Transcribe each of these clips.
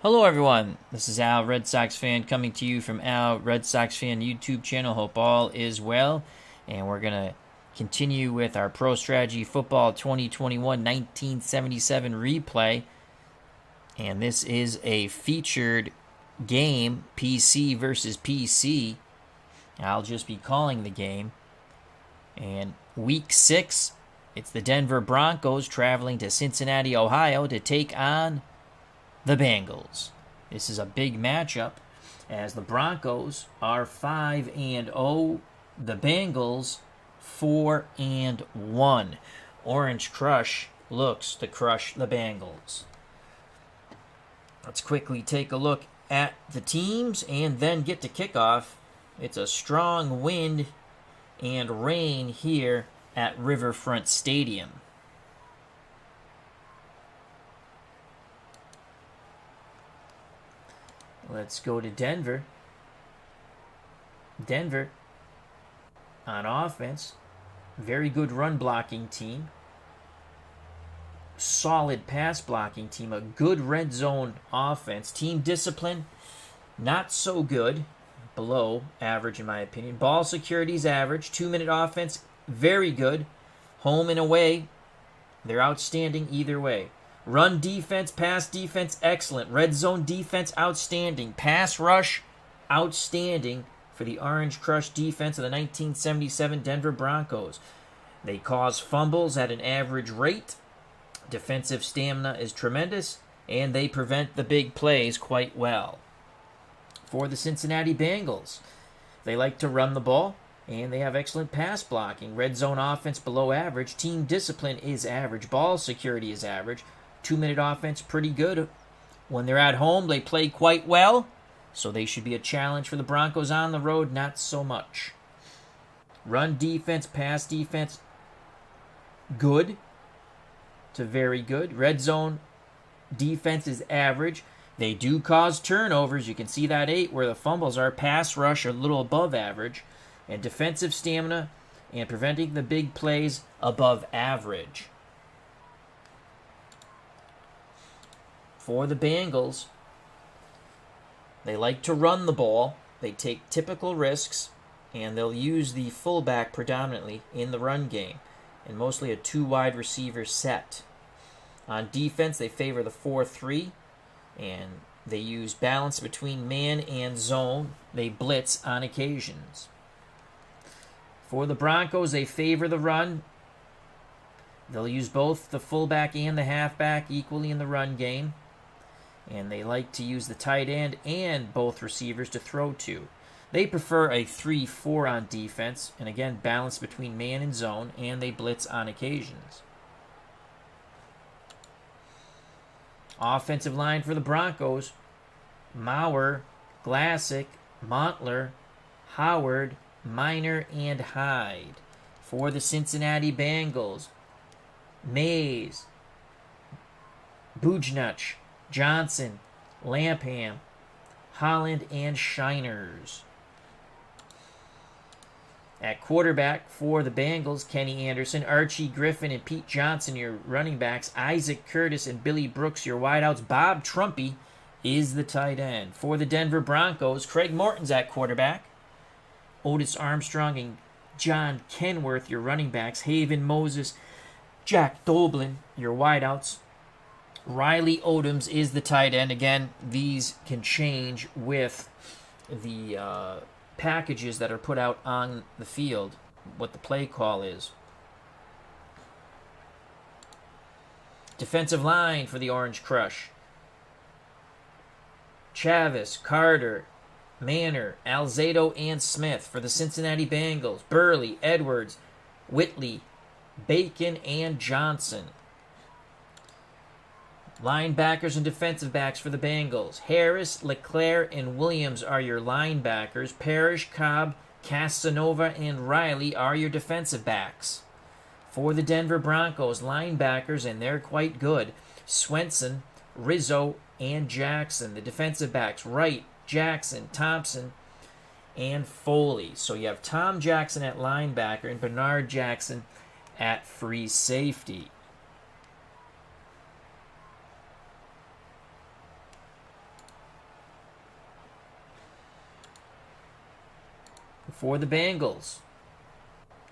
Hello, everyone. This is Al, Red Sox fan, coming to you from Al, Red Sox fan YouTube channel. Hope all is well. And we're going to continue with our Pro Strategy Football 2021-1977 replay. And this is a featured game, PC versus PC. I'll just be calling the game. And week 6, it's the Denver Broncos traveling to Cincinnati, Ohio to take on the Bengals. This is a big matchup as the Broncos are 5-0, the Bengals 4-1. Orange Crush looks to crush the Bengals. Let's quickly take a look at the teams and then get to kickoff. It's a strong wind and rain here at Riverfront Stadium. Let's go to Denver. Denver, on offense, very good run blocking team. Solid pass blocking team. A good red zone offense. Team discipline, not so good. Below average in my opinion. Ball security is average. 2-minute offense, very good. Home and away, they're outstanding either way. Run defense, pass defense, excellent. Red zone defense, outstanding. Pass rush, outstanding for the Orange Crush defense of the 1977 Denver Broncos. They cause fumbles at an average rate. Defensive stamina is tremendous, and they prevent the big plays quite well. For the Cincinnati Bengals, they like to run the ball, and they have excellent pass blocking. Red zone offense below average. Team discipline is average. Ball security is average. 2-minute offense, pretty good. When they're at home, they play quite well, so they should be a challenge for the Broncos. On the road, not so much. Run defense, pass defense, good to very good. Red zone defense is average. They do cause turnovers. You can see that 8 where the fumbles are. Pass rush a little above average. And defensive stamina and preventing the big plays above average. For the Bengals, they like to run the ball. They take typical risks, and they'll use the fullback predominantly in the run game, and mostly a 2 wide receiver set. On defense, they favor the 4-3, and they use balance between man and zone. They blitz on occasions. For the Broncos, they favor the run. They'll use both the fullback and the halfback equally in the run game. And they like to use the tight end and both receivers to throw to. They prefer a 3-4 on defense, and again, balance between man and zone, and they blitz on occasions. Offensive line for the Broncos: Maurer, Glassick, Montler, Howard, Minor, and Hyde. For the Cincinnati Bengals: Mays, Bujnach, Johnson, Lapham, Holland, and Shiners. At quarterback for the Bengals: Kenny Anderson, Archie Griffin, and Pete Johnson, your running backs. Isaac Curtis and Billy Brooks, your wideouts. Bob Trumpy is the tight end. For the Denver Broncos, Craig Morton's at quarterback. Otis Armstrong and John Kenworth, your running backs. Haven Moses, Jack Doblin, your wideouts. Riley Odoms is the tight end. Again, these can change with the packages that are put out on the field, what the play call is. Defensive line for the Orange Crush: Chavis, Carter, Manor, Alzado, and Smith. For the Cincinnati Bengals: Burley, Edwards, Whitley, Bacon, and Johnson. Linebackers and defensive backs for the Bengals: Harris, LeClaire, and Williams are your linebackers. Parrish, Cobb, Casanova, and Riley are your defensive backs. For the Denver Broncos, linebackers, and they're quite good: Swenson, Rizzo, and Jackson. The defensive backs: Wright, Jackson, Thompson, and Foley. So you have Tom Jackson at linebacker and Bernard Jackson at free safety. for the Bengals.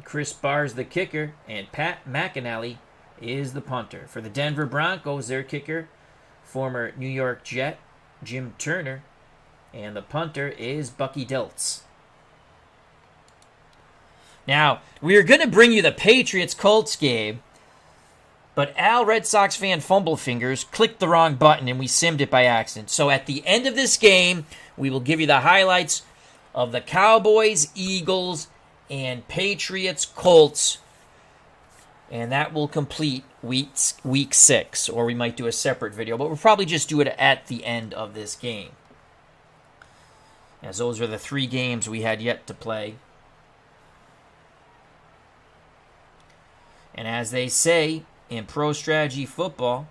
Chris Barr's the kicker, and Pat McInally is the punter. For the Denver Broncos, their kicker, former New York Jet Jim Turner, and the punter is Bucky Diltz. Now, we are going to bring you the Patriots-Colts game, but Al, Red Sox fan Fumblefingers, clicked the wrong button and we simmed it by accident. So at the end of this game, we will give you the highlights of the Cowboys, Eagles, and Patriots-Colts, and that will complete week 6, or we might do a separate video, but we'll probably just do it at the end of this game, as those are the 3 games we had yet to play. And as they say in pro strategy football,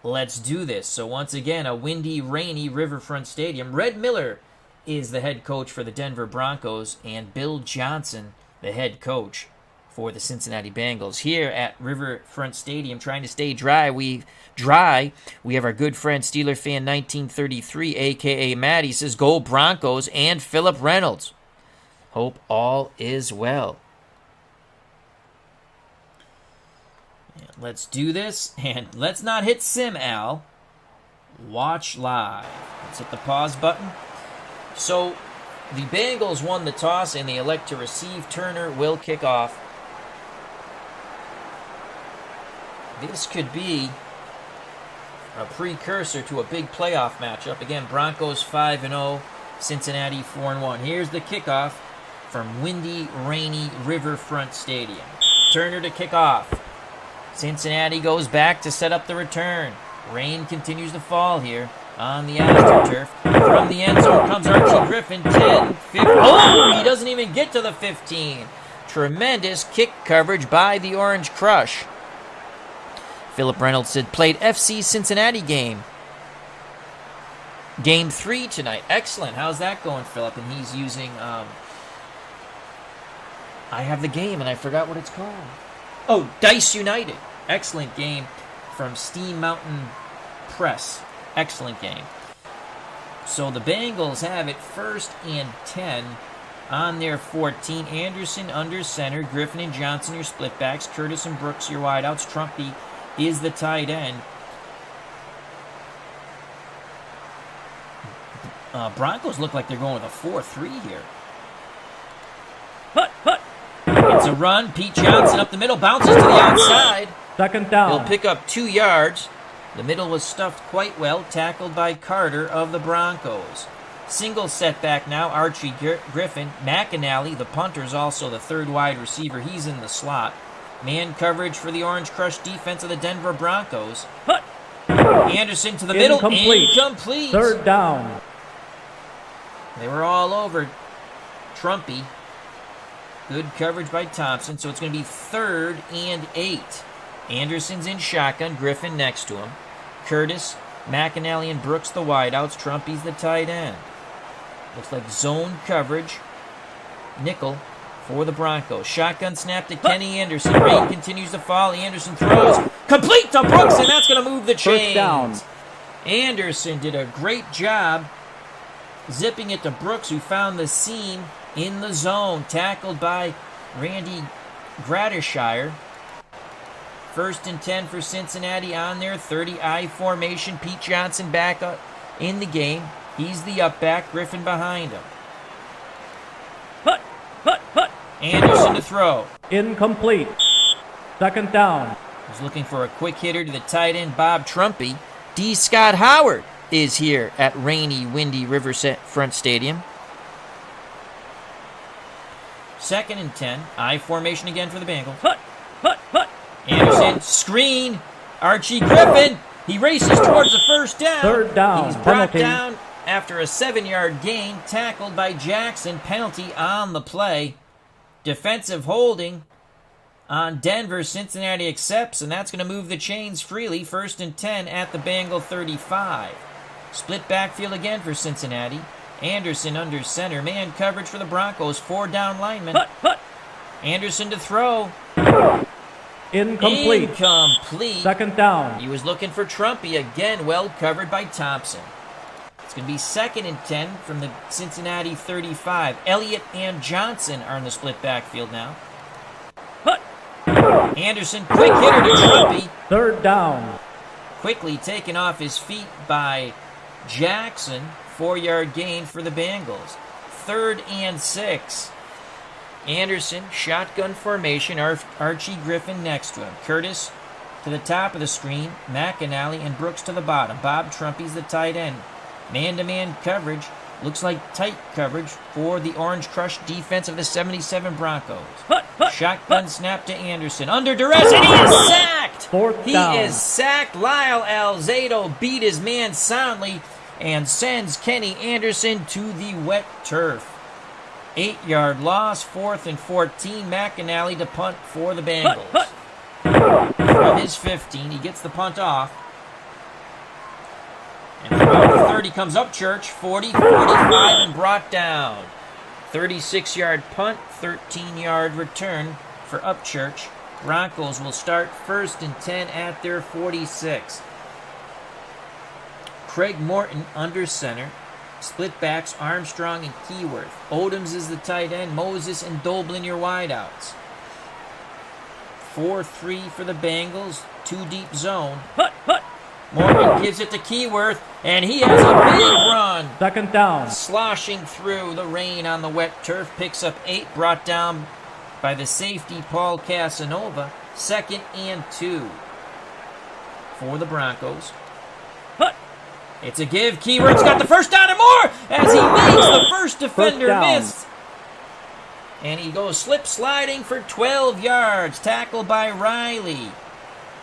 let's do this. So once again, a windy, rainy Riverfront Stadium. Red Miller is the head coach for the Denver Broncos, and Bill Johnson, the head coach for the Cincinnati Bengals. Here at Riverfront Stadium, trying to stay dry. We have our good friend Steeler fan 1933, a.k.a. Matt. He says, "Go Broncos," and Philip Reynolds. Hope all is well. Let's do this, and let's not hit sim, Al. Watch live. Let's hit the pause button. So, the Bengals won the toss, and they elect to receive. Turner will kick off. This could be a precursor to a big playoff matchup. Again, Broncos 5-0, Cincinnati 4-1. Here's the kickoff from windy, rainy Riverfront Stadium. Turner to kick off. Cincinnati goes back to set up the return. Rain continues to fall here on the AstroTurf. From the end zone comes Archie Griffin. 10, 15. Oh, he doesn't even get to the 15. Tremendous kick coverage by the Orange Crush. Philip Reynolds said, played FC Cincinnati game. Game 3 tonight. Excellent. How's that going, Philip? And he's using, I have the game and I forgot what it's called. Oh, Dice United. Excellent game from Steam Mountain Press. Excellent game. So the Bengals have it 1st and 10 on their 14. Anderson under center. Griffin and Johnson your split backs. Curtis and Brooks your wideouts. Trumpy is the tight end. Broncos look like they're going with a 4-3 here. It's a run. Pete Johnson up the middle. Bounces to the outside. 2nd down. He'll pick up 2 yards. The middle was stuffed quite well. Tackled by Carter of the Broncos. Single setback now. Archie Griffin. McInally, the punter, is also the 3rd wide receiver. He's in the slot. Man coverage for the Orange Crush defense of the Denver Broncos. Anderson to the middle. Incomplete. 3rd down. They were all over Trumpy. Good coverage by Thompson, so it's going to be 3rd and 8. Anderson's in shotgun, Griffin next to him. Curtis, McInally, and Brooks the wideouts. Trumpy's the tight end. Looks like zone coverage. Nickel for the Broncos. Shotgun snap to Kenny Anderson. Rain continues to fall. Anderson throws. Complete to Brooks, and that's going to move the chains. 1st down. Anderson did a great job zipping it to Brooks, who found the seam in the zone. Tackled by Randy Gradishire. 1st and 10 for Cincinnati on their 30-I formation. Pete Johnson back up in the game. He's the up back. Griffin behind him. Anderson to throw. Incomplete. 2nd down. He's looking for a quick hitter to the tight end, Bob Trumpy. D. Scott Howard is here at rainy, windy Riverfront Stadium. 2nd and 10. I formation again for the Bengals. Anderson, screen. Archie Griffin. He races towards the 1st down. 3rd down. He's brought Penalty. down after a 7-yard gain. Tackled by Jackson. Penalty on the play. Defensive holding on Denver. Cincinnati accepts, and that's going to move the chains freely. 1st and 10 at the Bengal 35. Split backfield again for Cincinnati. Anderson under center. Man coverage for the Broncos. 4 down linemen. Anderson to throw. Incomplete. 2nd down. He was looking for Trumpy again. Well covered by Thompson. It's going to be 2nd and 10 from the Cincinnati 35. Elliott and Johnson are in the split backfield now. Anderson, quick hitter to Trumpy. 3rd down. Quickly taken off his feet by Jackson. 4-yard gain for the Bengals. 3rd and 6. Anderson, shotgun formation. Archie Griffin next to him. Curtis to the top of the screen. McAnally and Brooks to the bottom. Bob Trumpy's the tight end. Man-to-man coverage. Looks like tight coverage for the Orange Crush defense of the 77 Broncos. Shotgun snap to Anderson. Under duress, and he is sacked! 4th down. He is sacked. Lyle Alzado beat his man soundly and sends Kenny Anderson to the wet turf. 8-yard loss, 4th and 14. McAnally to punt for the Bengals. From his 15, he gets the punt off. And from about the 30 comes Upchurch, 40, 45, and brought down. 36-yard punt, 13-yard return for Upchurch. Broncos will start 1st and 10 at their 46. Craig Morton under center. Split backs Armstrong and Keyworth. Odoms is the tight end. Moses and Doblin your wideouts. 4-3 for the Bengals. 2 deep zone. Morgan gives it to Keyworth, and he has a big run. 2nd down. Sloshing through the rain on the wet turf. Picks up 8, brought down by the safety Paul Casanova. 2nd and 2 for the Broncos. It's a give. Keyworth's got the first down and more as he makes the first defender miss. And he goes slip sliding for 12 yards. Tackled by Riley.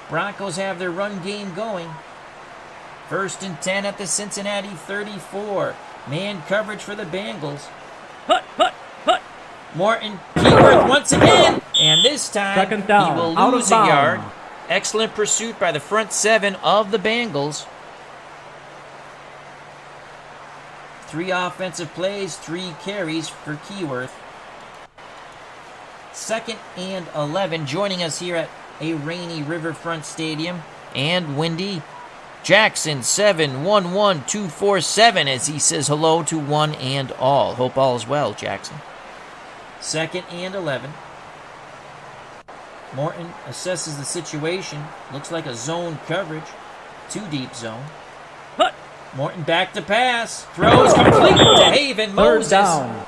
Broncos have their run game going. 1st and 10 at the Cincinnati 34. Man coverage for the Bengals. Morton, Keyworth once again. And this time 2nd down. He will Out lose of a bounds. yard. Excellent pursuit by the front 7 of the Bengals. 3 offensive plays, 3 carries for Keyworth. 2nd and 11. Joining us here at a rainy Riverfront Stadium and windy. Jackson 711247 as he says hello to one and all. Hope all is well, Jackson. 2nd and 11. Morton assesses the situation. Looks like a zone coverage. 2 deep zone. Morton back to pass. Throws complete to Haven Moses. 3rd down.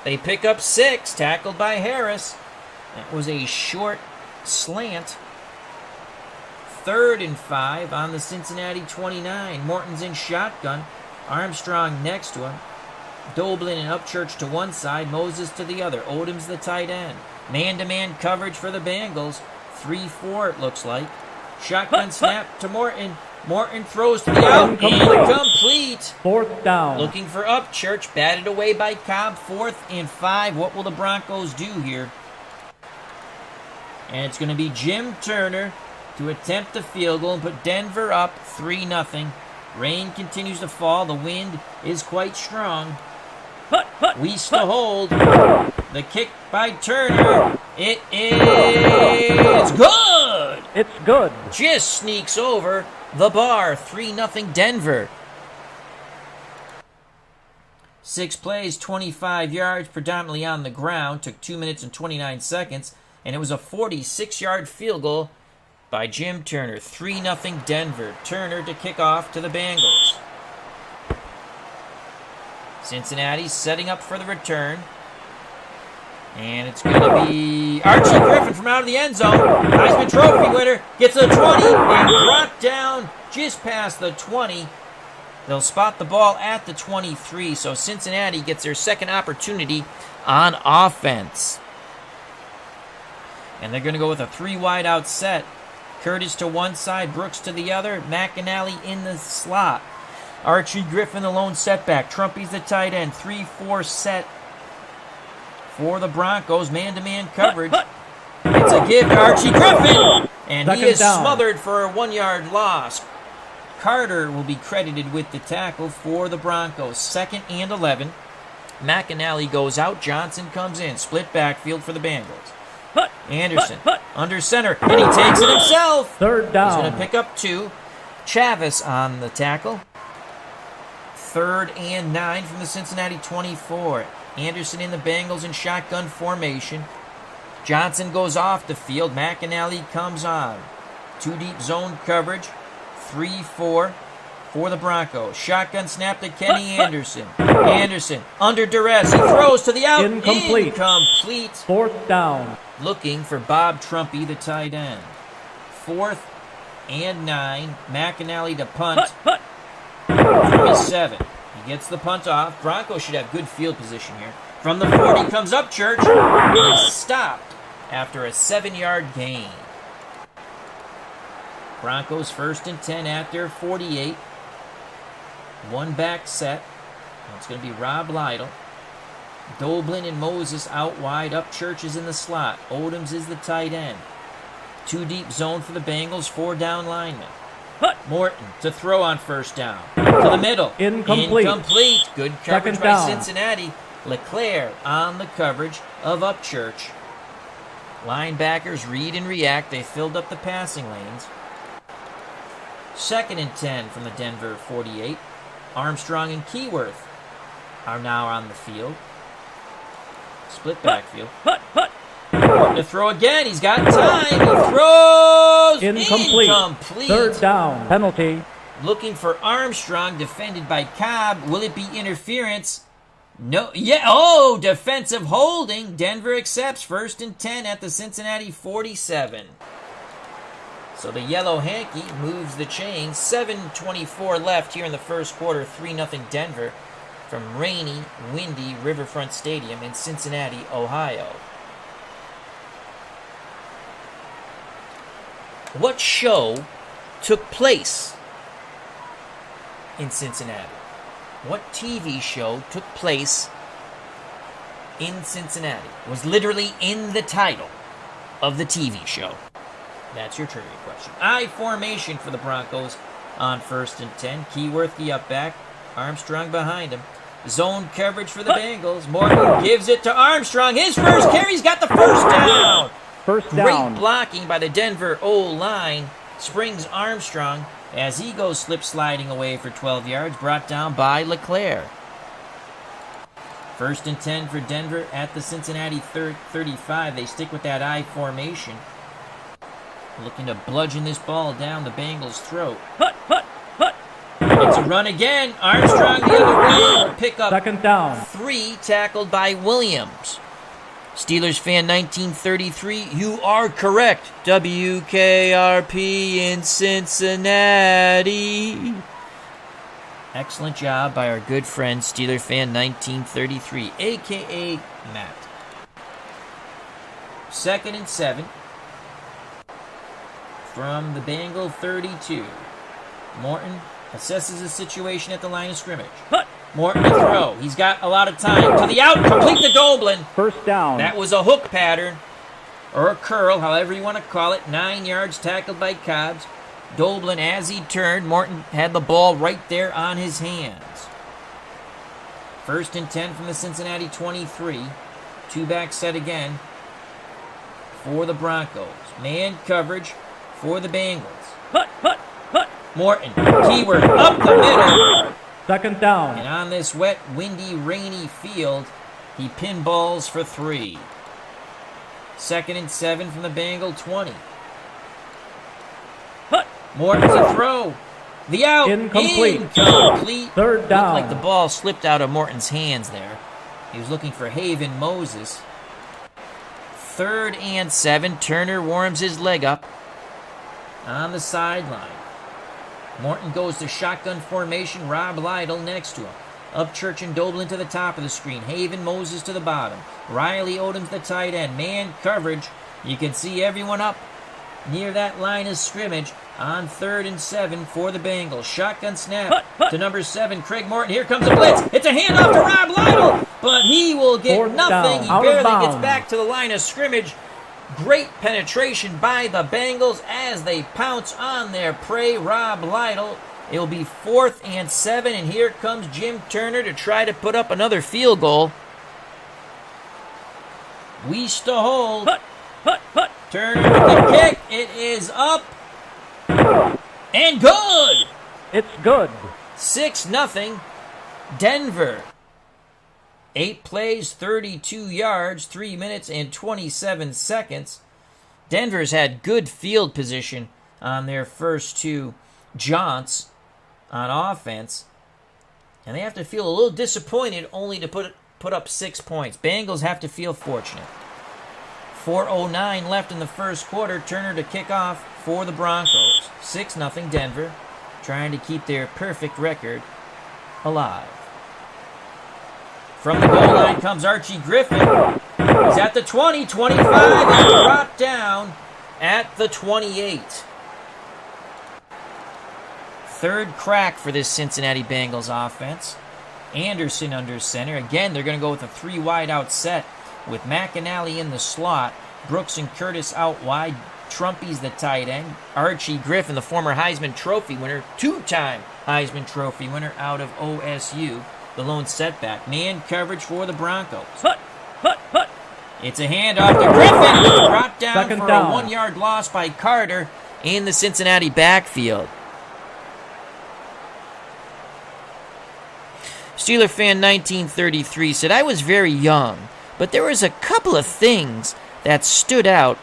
They pick up 6, tackled by Harris. That was a short slant. 3rd and 5 on the Cincinnati 29. Morton's in shotgun. Armstrong next to him. Doblin and Upchurch to one side. Moses to the other. Odom's the tight end. Man-to-man coverage for the Bengals. 3-4 it looks like. Shotgun snap to Morton. Morton throws to the out. Incomplete. 4th down. Looking for Upchurch. Batted away by Cobb. 4th and 5. What will the Broncos do here? And it's going to be Jim Turner to attempt the field goal and put Denver up 3-0. Rain continues to fall. The wind is quite strong. Weiss to hold. The kick by Turner. It is good. It's good. Just sneaks over the bar. 3-0 Denver. 6 plays, 25 yards, predominantly on the ground. Took 2 minutes and 29 seconds. And it was a 46-yard field goal by Jim Turner. 3-0 Denver. Turner to kick off to the Bengals. Cincinnati setting up for the return. And it's going to be Archie Griffin from out of the end zone. Heisman Trophy winner gets a 20 and brought down just past the 20. They'll spot the ball at the 23. So Cincinnati gets their second opportunity on offense. And they're going to go with a 3 wide out set. Curtis to one side, Brooks to the other, McAnally in the slot. Archie Griffin, the lone setback. Trumpy's the tight end. 3-4 set for the Broncos. Man-to-man coverage. It's a give to Archie Griffin. And he is smothered for a 1-yard loss. Carter will be credited with the tackle for the Broncos. 2nd and 11. McAnally goes out. Johnson comes in. Split backfield for the Bengals. Anderson under center, and he takes it himself. 3rd down. He's going to pick up 2. Chavis on the tackle. 3rd and 9 from the Cincinnati 24. Anderson in the Bengals in shotgun formation. Johnson goes off the field. McAnally comes on. 2 deep zone coverage. 3-4 for the Broncos. Shotgun snap to Kenny Anderson. Anderson under duress. He throws to the out. Incomplete. Incomplete. 4th down. Looking for Bob Trumpy, the tight end. 4th and 9. McAnally to punt from his 7. He gets the punt off. Broncos should have good field position here. From the 40 comes up Church. He's stopped after a 7-yard gain. Broncos 1st and 10 at their 48. 1 back set. It's going to be Rob Lytle. Doblin and Moses out wide. Up Church is in the slot. Odoms is the tight end. 2 deep zone for the Bengals. 4 down linemen. Morton to throw on 1st down. To the middle. Incomplete. Incomplete. Good coverage 2nd by down. Cincinnati. LeClaire on the coverage of Upchurch. Linebackers read and react. They filled up the passing lanes. 2nd and 10 from the Denver 48. Armstrong and Keyworth are now on the field. Split backfield. Morton to throw again. He's got time. He throws. Incomplete. 3rd down. Penalty. Looking for Armstrong, defended by Cobb. Will it be interference? No. Yeah. Oh, defensive holding. Denver accepts. 1st and 10 at the Cincinnati 47. So the yellow hanky moves the chains. 7:24 left here in the first quarter. 3-0 Denver from rainy, windy Riverfront Stadium in Cincinnati, Ohio. What show took place in Cincinnati? What TV show took place in Cincinnati? Was literally in the title of the TV show. That's your trivia question. I formation for the Broncos on 1st and 10. Keyworth the up back. Armstrong behind him. Zone coverage for the Bengals. Morton gives it to Armstrong. His first carry's got the 1st down. 1st down. Great blocking by the Denver O-line. Springs Armstrong as he goes slip sliding away for 12 yards. Brought down by LeClaire. 1st and 10 for Denver at the Cincinnati 35. They stick with that I formation. Looking to bludgeon this ball down the Bengals' throat. It's a run again. Armstrong the other way. Pick up 2nd down. 3, tackled by Williams. Steelers fan 1933, you are correct. WKRP in Cincinnati. Excellent job by our good friend Steeler fan 1933, a.k.a. Matt. 2nd and 7 from the Bengal 32. Morton assesses the situation at the line of scrimmage. Morton to throw. He's got a lot of time. To the out, complete to Doblin. 1st down. That was a hook pattern, or a curl, however you want to call it. 9 yards tackled by Cobbs. Doblin, as he turned, Morton had the ball right there on his hands. 1st and 10 from the Cincinnati 23. 2-back set again for the Broncos. Man coverage for the Bengals. Morton, Keyword up the middle. 2nd down. And on this wet, windy, rainy field, he pinballs for 3. 2nd and 7 from the Bengal 20. Morton's a throw. The out. Incomplete. Incomplete. 3rd down. Looked like the ball slipped out of Morton's hands there. He was looking for Haven Moses. 3rd and 7. Turner warms his leg up on the sideline. Morton goes to shotgun formation. Rob Lytle next to him. Upchurch and Doblin to the top of the screen. Haven Moses to the bottom. Riley Odom's the tight end. Man coverage. You can see everyone up near that line of scrimmage on 3rd and 7 for the Bengals. Shotgun snap to number 7, Craig Morton. Here comes a blitz. It's a handoff to Rob Lytle, but he will get 4th nothing. down. He Out of barely gets bounds. back to the line of scrimmage. Great penetration by the Bengals as they pounce on their prey. Rob Lytle. It'll be 4th and 7, and here comes Jim Turner to try to put up another field goal. Weiss to hold. Turner with the kick. It is up and good. It's good. 6-0 Denver. 8 plays, 32 yards, 3 minutes and 27 seconds. Denver's had good field position on their first 2 jaunts on offense. And they have to feel a little disappointed only to put up 6 points. Bengals have to feel fortunate. 4:09 left in the first quarter. Turner to kick off for the Broncos. 6-0 Denver, trying to keep their perfect record alive. From the goal line comes Archie Griffin. He's at the 20, 25, and brought down at the 28. Third crack for this Cincinnati Bengals offense. Anderson under center. Again, they're going to go with a 3 wide out set with McAnally in the slot. Brooks and Curtis out wide. Trumpy's the tight end. Archie Griffin, the former Heisman Trophy winner, 2-time Heisman Trophy winner out of OSU. The lone setback. Man coverage for the Broncos. It's a handoff to Griffin. Brought down for a 1-yard loss by Carter in the Cincinnati backfield. Steeler fan 1933 said, I was very young, but there was a couple of things that stood out,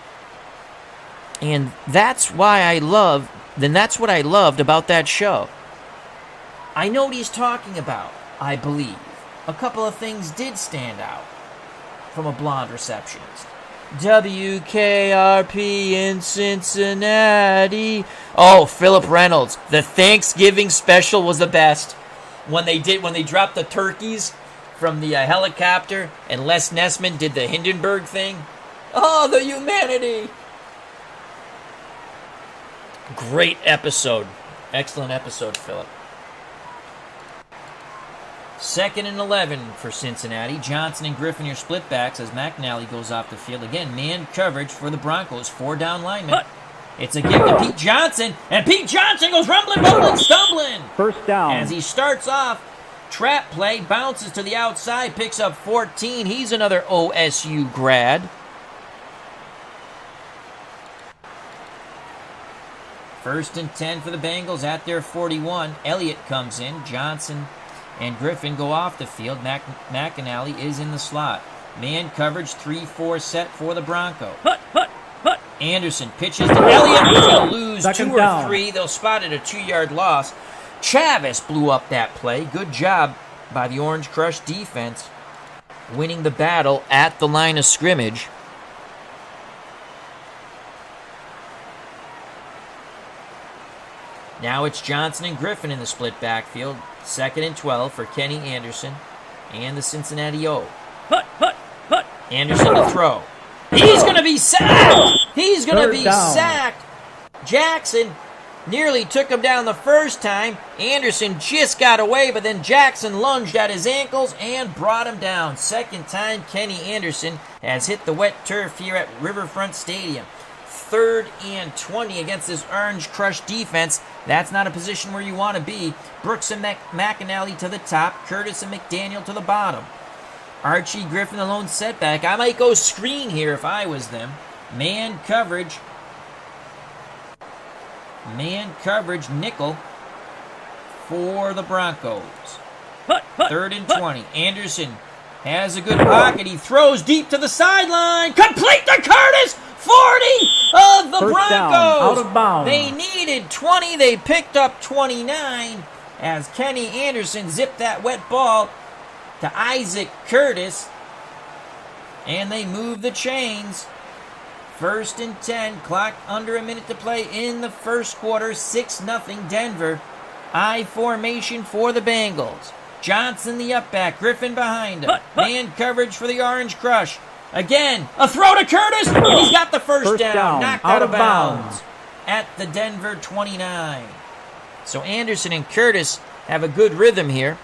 and that's what I loved about that show. I know what he's talking about, I believe. A couple of things did stand out from a blonde receptionist. WKRP in Cincinnati. Oh, Philip Reynolds. The Thanksgiving special was the best. When they dropped the turkeys from the helicopter and Les Nessman did the Hindenburg thing. Oh, the humanity. Great episode. Excellent episode, Philip. 2nd and 11 for Cincinnati. Johnson and Griffin are split backs as McNally goes off the field. Again, man coverage for the Broncos. 4 down linemen. It's a give to Pete Johnson, and Pete Johnson goes rumbling, bumbling, stumbling. First down. As he starts off, trap play, bounces to the outside, picks up 14. He's another OSU grad. First and 10 for the Bengals at their 41. Elliott comes in. Johnson and Griffin go off the field. McAnally is in the slot. Man coverage, 3-4 set for the Broncos. Anderson pitches to Elliott. He's going to lose 2 or 3. They'll spot it a 2-yard loss. Chavis blew up that play. Good job by the Orange Crush defense, winning the battle at the line of scrimmage. Now it's Johnson and Griffin in the split backfield. 2nd and 12 for Kenny Anderson and the Cincinnati O. Anderson to throw. He's going to be sacked. He's going to be sacked. Jackson nearly took him down the first time. Anderson just got away, but then Jackson lunged at his ankles and brought him down. Second time Kenny Anderson has hit the wet turf here at Riverfront Stadium. 3rd and 20 against this Orange Crush defense. That's not a position where you want to be. Brooks and McAnally to the top. Curtis and McDaniel to the bottom. Archie Griffin, the lone setback. I might go screen here if I was them. Man coverage, nickel for the Broncos. 3rd and 20. Anderson has a good pocket. He throws deep to the sideline. Complete to Curtis. 40 of the Broncos. Out of bounds. They needed 20. They picked up 29 as Kenny Anderson zipped that wet ball to Isaac Curtis. And they move the chains. 1st and 10. Clock under a minute to play in the first quarter. 6-0 Denver. I formation for the Bengals. Johnson the up back. Griffin behind him. Man coverage for the Orange Crush. Again, a throw to Curtis. And he's got the first down. Knocked out of bounds at the Denver 29. So Anderson and Curtis have a good rhythm here.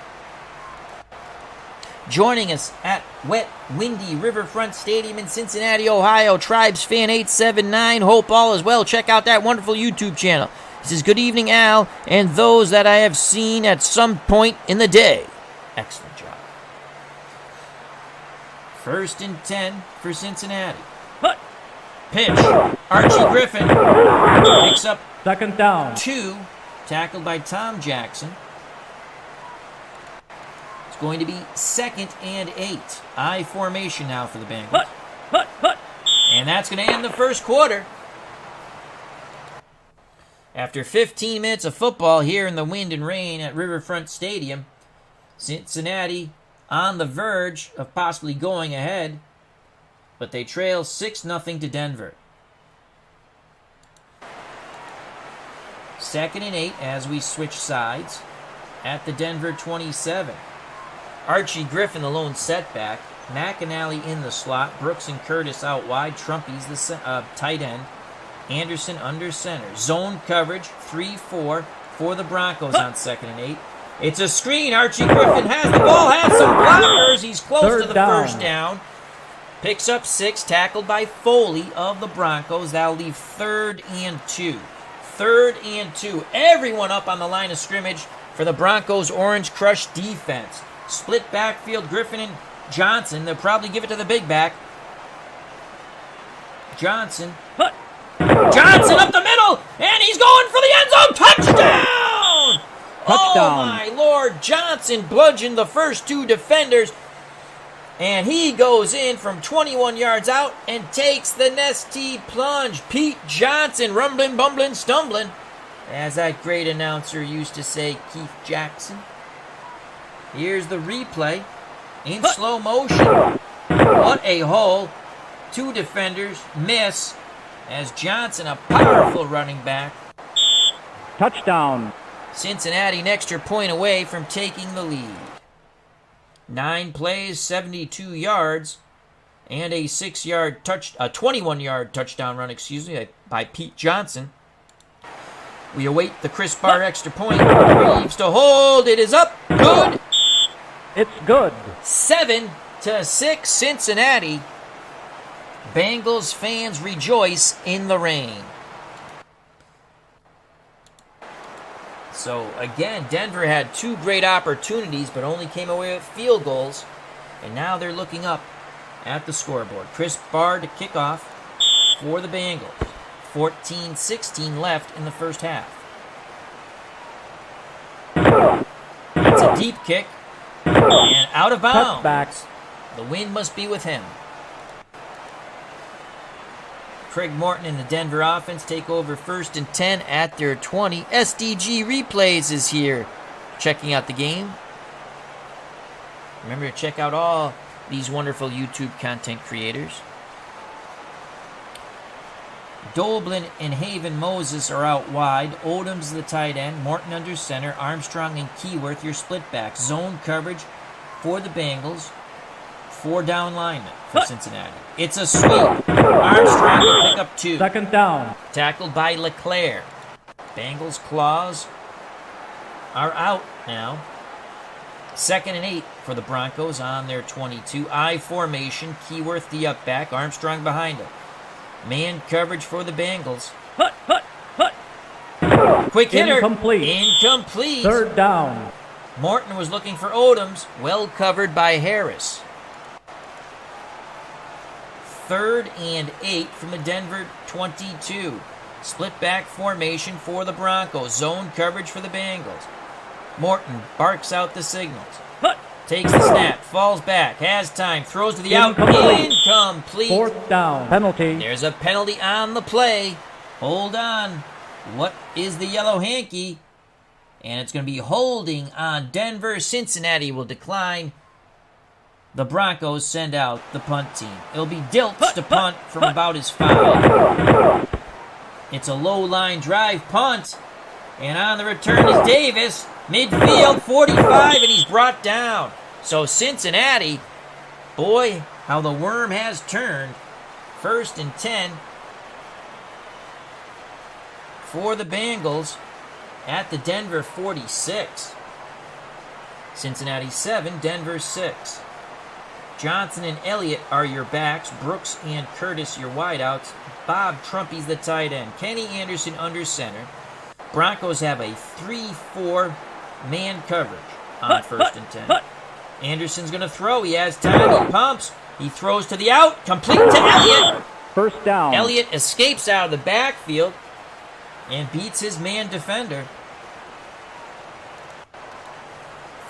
Joining us at wet, windy Riverfront Stadium in Cincinnati, Ohio, Tribes Fan 879. Hope all is well. Check out that wonderful YouTube channel. He says, good evening, Al, and those that I have seen at some point in the day. Excellent job. 1st and 10 for Cincinnati. Pitch. Archie Griffin picks up 2nd down. 2, tackled by Tom Jackson. It's going to be 2nd and 8. I formation now for the Bengals. And that's going to end the first quarter. After 15 minutes of football here in the wind and rain at Riverfront Stadium, Cincinnati on the verge of possibly going ahead, but they trail 6-0 to Denver. 2nd and 8 as we switch sides at the Denver 27. Archie Griffin, the lone setback. McAnally in the slot. Brooks and Curtis out wide. Trumpy's the tight end. Anderson under center. Zone coverage, 3-4 for the Broncos on 2nd and 8. It's a screen. Archie Griffin has the ball, has some blockers. He's close to the first down. Picks up 6, tackled by Foley of the Broncos. That'll leave 3rd and 2. 3rd and 2. Everyone up on the line of scrimmage for the Broncos' Orange Crush defense. Split backfield, Griffin and Johnson. They'll probably give it to the big back. Johnson up the middle, and he's going for the end zone. Touchdown! Oh, my Lord. Johnson bludgeoned the first 2 defenders, and he goes in from 21 yards out and takes the Nestea plunge. Pete Johnson, rumbling, bumbling, stumbling, as that great announcer used to say, Keith Jackson. Here's the replay in slow motion. What a hole. 2 defenders miss as Johnson, a powerful running back. Touchdown. Cincinnati an extra point away from taking the lead. 9 plays, 72 yards, and a 21-yard touchdown run, by Pete Johnson. We await the Chris Barr extra point. Reeves to hold. It is up. Good. It's good. 7-6 Cincinnati. Bengals fans rejoice in the rain. So, again, Denver had 2 great opportunities, but only came away with field goals. And now they're looking up at the scoreboard. Chris Barr to kick off for the Bengals. 14-16 left in the first half. It's a deep kick. And out of bounds. Touchback. The wind must be with him. Craig Morton and the Denver offense take over 1st and 10 at their 20. SDG Replays is here, checking out the game. Remember to check out all these wonderful YouTube content creators. Doblin and Haven Moses are out wide. Odom's the tight end. Morton under center. Armstrong and Keyworth your split back. Zone coverage for the Bengals. 4 down linemen for Cincinnati. It's a sweep. Armstrong will pick up 2. 2nd down. Tackled by LeClaire. Bengals claws are out now. 2nd and 8 for the Broncos on their 22. I formation. Keyworth the up back. Armstrong behind him. Man coverage for the Bengals. Quick hitter. Incomplete. 3rd down. Morton was looking for Odoms. Well covered by Harris. 3rd and 8 from the Denver 22. Split back formation for the Broncos. Zone coverage for the Bengals. Morton barks out the signals. Takes the snap, falls back, has time, throws to the out. Incomplete. 4th down. Penalty. There's a penalty on the play. Hold on. What is the yellow hanky? And it's going to be holding on Denver. Cincinnati will decline. The Broncos send out the punt team. It'll be Dilts to punt from about his 5. It's a low line drive punt. And on the return is Davis. Midfield 45, and he's brought down. So Cincinnati, boy, how the worm has turned. 1st and 10 for the Bengals at the Denver 46. Cincinnati 7, Denver 6. Johnson and Elliott are your backs. Brooks and Curtis your wideouts. Bob Trumpy's the tight end. Kenny Anderson under center. Broncos have a 3-4 man coverage on 1st and 10. Anderson's going to throw. He has time. He pumps. He throws to the out. Complete to Elliott. 1st down. Elliott escapes out of the backfield and beats his man defender.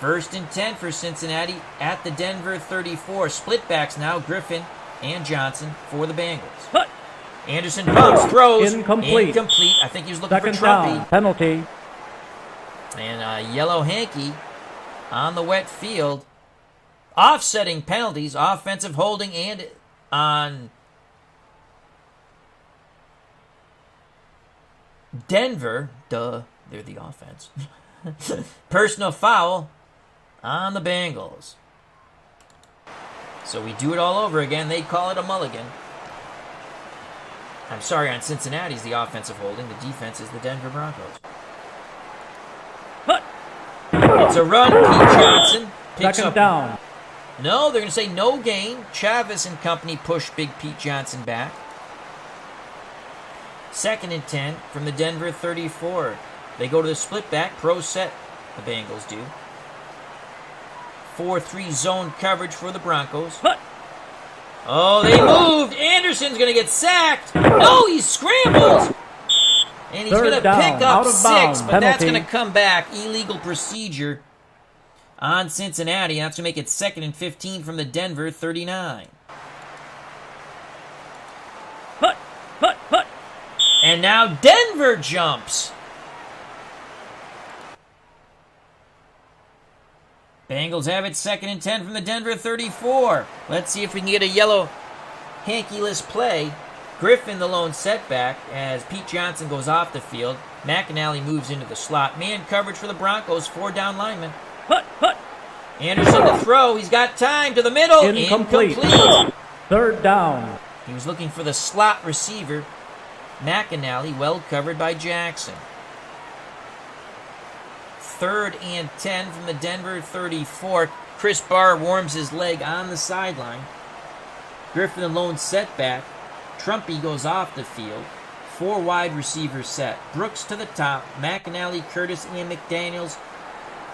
First and 10 for Cincinnati at the Denver 34. Split backs now, Griffin and Johnson for the Bengals. Anderson pumps, throws, incomplete. I think he was looking Second for Trumpy. down, penalty. And yellow hanky on the wet field. Offsetting penalties, offensive holding, and on Denver. Duh, they're the offense. Personal foul on the Bengals. So we do it all over again. They call it a mulligan. I'm sorry, on Cincinnati's the offensive holding. The defense is the Denver Broncos. It's a run. Pete Johnson picks Second up. down. No, they're going to say no gain. Chavis and company push Big Pete Johnson back. Second and 10 from the Denver 34. They go to the split back. Pro set, the Bengals do. 4-3 zone coverage for the Broncos. Oh, they moved. Anderson's going to get sacked. No, he scrambles. And he's going to pick up 6, but that's going to come back. Illegal procedure on Cincinnati. That's going to make it 2nd and 15 from the Denver 39. And now Denver jumps. Bengals have it 2nd and 10 from the Denver 34. Let's see if we can get a yellow hanky-less play. Griffin the lone setback as Pete Johnson goes off the field. McAnally moves into the slot. Man coverage for the Broncos. 4 down linemen. Anderson to throw. He's got time to the middle. Incomplete. Third down. He was looking for the slot receiver. McAnally well covered by Jackson. 3rd and 10 from the Denver 34. Chris Barr warms his leg on the sideline. Griffin the lone setback. Trumpy goes off the field. 4 wide receivers set. Brooks to the top. McAnally, Curtis, and McDaniels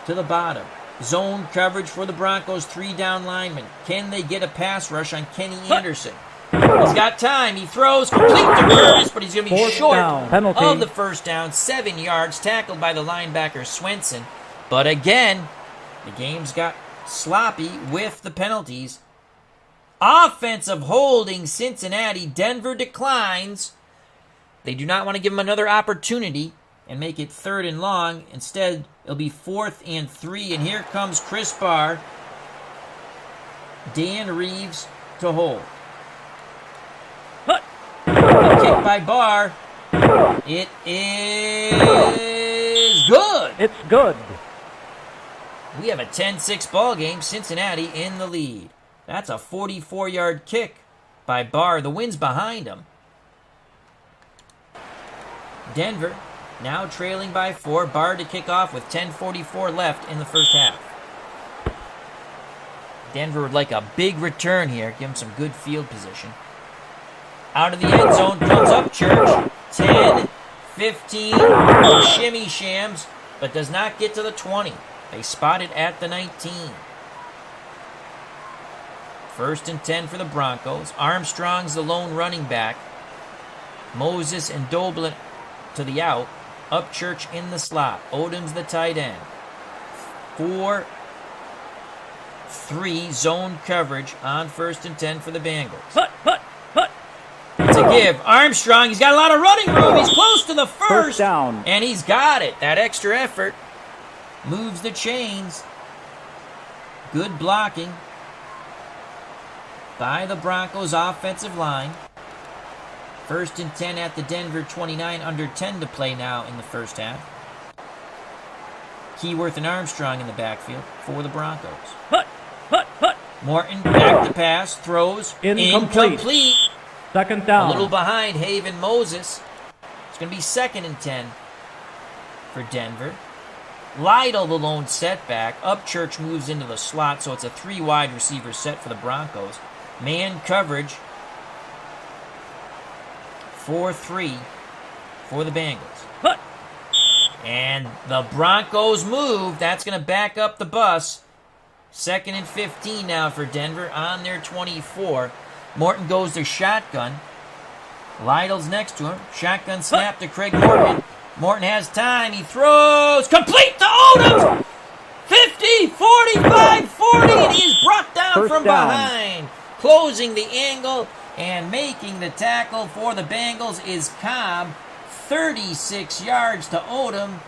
to the bottom. Zone coverage for the Broncos. 3 down linemen. Can they get a pass rush on Kenny Anderson? He's got time. He throws complete to Curtis, but he's going to be short of the first down. 7 yards, tackled by the linebacker Swenson. But again, the game's got sloppy with the penalties. Offensive holding Cincinnati. Denver declines. They do not want to give him another opportunity and make it 3rd and long. Instead, it'll be 4th and 3. And here comes Chris Barr. Dan Reeves to hold. Kick by Barr. It is good. It's good. We have a 10-6 ball game. Cincinnati in the lead. That's a 44-yard kick by Barr. The wind's behind him. Denver now trailing by 4. Barr to kick off with 10:44 left in the first half. Denver would like a big return here. Give him some good field position. Out of the end zone comes Upchurch. 10, 15, shimmy shams, but does not get to the 20. They spot it at the 19. 1st and 10 for the Broncos. Armstrong's the lone running back. Moses and Doblin to the out. Upchurch in the slot. Odom's the tight end. 4-3 zone coverage on 1st and 10 for the Bengals. It's a give. Armstrong, he's got a lot of running room. He's close to the first down. And he's got it. That extra effort moves the chains. Good blocking by the Broncos offensive line. 1st and 10 at the Denver 29. Under 10 to play now in the first half. Keyworth and Armstrong in the backfield for the Broncos. Morton back to pass. Throws. Incomplete. 2nd down. A little behind Haven Moses. It's going to be 2nd and 10 for Denver. Lytle, the lone setback. Upchurch moves into the slot, so it's a 3 wide receiver set for the Broncos. Man coverage. 4-3 for the Bengals. And the Broncos move. That's going to back up the bus. 2nd and 15 now for Denver on their 24. Morton goes to shotgun. Lytle's next to him. Shotgun snap to Craig Morgan. Morton has time. He throws. Complete to Odoms. 50, 45-40, and he is brought down First from down. behind. Closing the angle and making the tackle for the Bengals is Cobb. 36 yards to Odom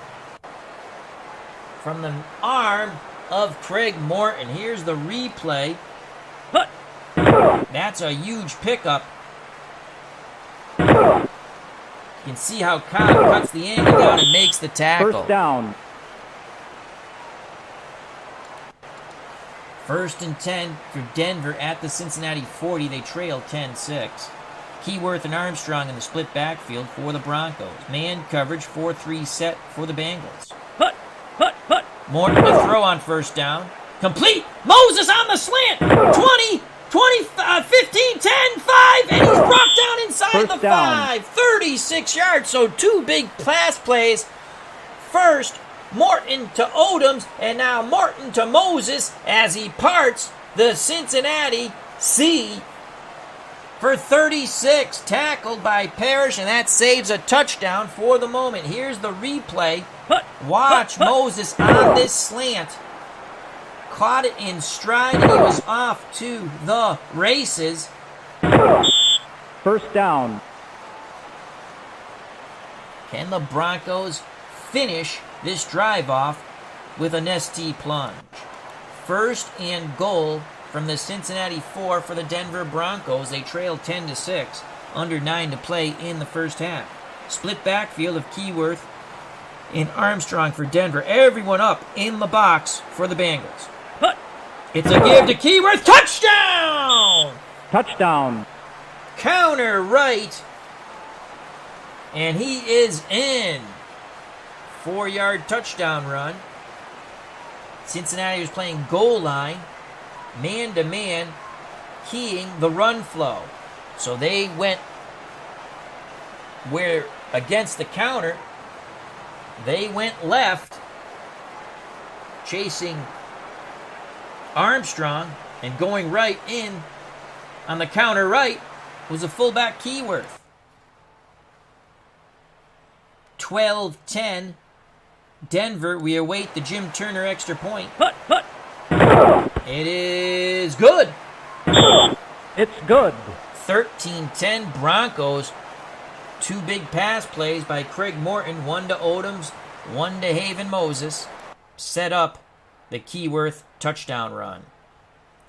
from the arm of Craig Morton. Here's the replay. That's a huge pickup. You can see how Cobb cuts the angle down and makes the tackle. First down. 1st and 10 for Denver at the Cincinnati 40. They trail 10-6. Keyworth and Armstrong in the split backfield for the Broncos. Man coverage 4-3 set for the Bengals. Morton to throw on first down. Complete. Moses on the slant. 20, 15, 10, 5, and he's brought down inside First the down. 5. 36 yards, so 2 big pass plays. First, Morton to Odoms, and now Morton to Moses as he parts the Cincinnati C for 36. Tackled by Parrish, and that saves a touchdown for the moment. Here's the replay. Watch Moses on this slant. Caught it in stride, and he was off to the races. First down. Can the Broncos finish this drive off with an ST plunge? 1st and goal from the Cincinnati 4 for the Denver Broncos. They trail 10-6, under 9 to play in the first half. Split backfield of Keyworth and Armstrong for Denver. Everyone up in the box for the Bengals. It's a give to Keyworth. Touchdown! Touchdown. Counter right. And he is in. 4-yard touchdown run. Cincinnati was playing goal line, man-to-man, keying the run flow. So they went where against the counter, they went left, chasing Armstrong, and going right in on the counter right was a fullback Keyworth. 12-10. Denver, we await the Jim Turner extra point. It is good. It's good. 13-10 Broncos. 2 big pass plays by Craig Morton. 1 to Odoms, 1 to Haven Moses. Set up the Keyworth touchdown run.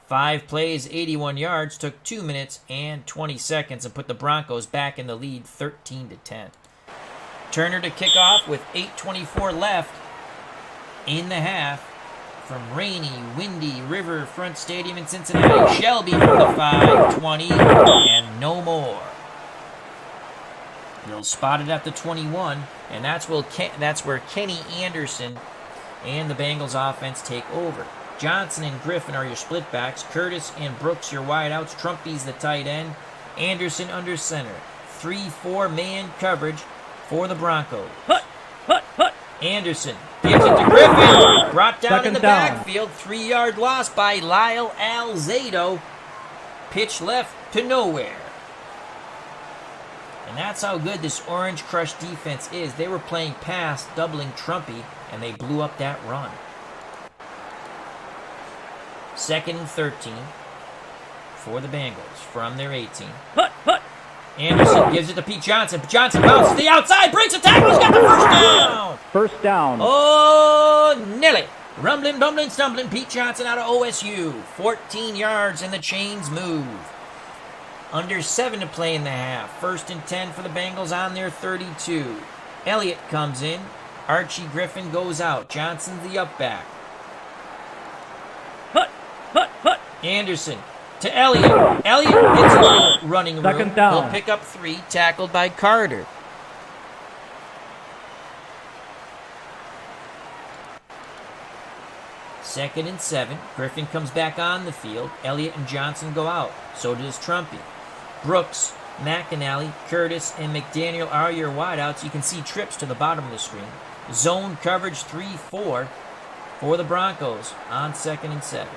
5 plays, 81 yards. Took 2 minutes and 20 seconds and put the Broncos back in the lead 13-10. Turner to kick off with 8:24 left in the half from rainy, windy Riverfront Stadium in Cincinnati. Shelby from the 5, 20, and no more. They'll spot it at the 21, and that's where Kenny Anderson and the Bengals offense take over. Johnson and Griffin are your split backs. Curtis and Brooks your wideouts. Trumpy's the tight end. Anderson under center. 3-4 man coverage for the Broncos. Anderson gives it to Griffin. Brought down in the backfield. 3-yard loss by Lyle Alzado. Pitch left to nowhere. And that's how good this Orange Crush defense is. They were playing pass, doubling Trumpy, and they blew up that run. 2nd and 13 for the Bengals from their 18. Anderson gives it to Pete Johnson. Johnson bounces to the outside, breaks a tackle, he's got the first down! First down. Oh, Nelly. Rumbling, bumbling, stumbling, Pete Johnson out of OSU. 14 yards and the chains move. Under 7 to play in the half. 1st and 10 for the Bengals on their 32. Elliott comes in. Archie Griffin goes out. Johnson's the up back. Anderson to Elliott. Elliott gets a little running room. Second down. He'll pick up 3, tackled by Carter. Second and 7. Griffin comes back on the field. Elliott and Johnson go out. So does Trumpy. Brooks, McAnally, Curtis, and McDaniel are your wideouts. You can see trips to the bottom of the screen. Zone coverage 3-4 for the Broncos on 2nd and 7.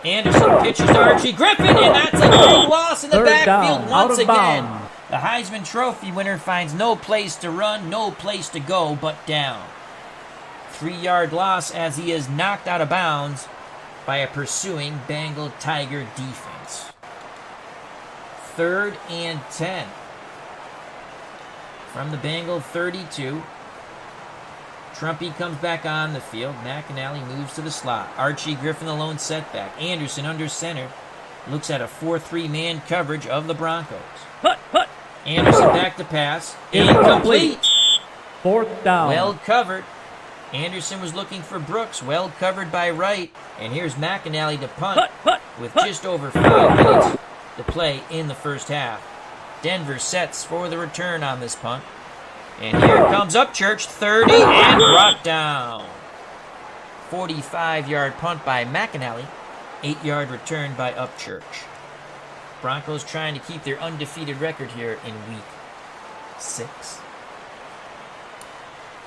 Anderson pitches to Archie Griffin, and that's a big loss in the backfield once again. The Heisman Trophy winner finds no place to run, no place to go but down. 3-yard loss as he is knocked out of bounds by a pursuing Bengal Tiger defense. 3rd and 10. From the Bengal 32. Trumpy comes back on the field. McAnally moves to the slot. Archie Griffin the lone setback. Anderson under center. Looks at a 4-3 man coverage of the Broncos. Anderson back to pass. Incomplete. 4th down. Well covered. Anderson was looking for Brooks. Well covered by Wright. And here's McAnally to punt with just over 5 minutes to play in the first half. Denver sets for the return on this punt. And here comes Upchurch, 30, and brought down. 45-yard punt by McAnally. 8-yard return by Upchurch. Broncos trying to keep their undefeated record here in week 6.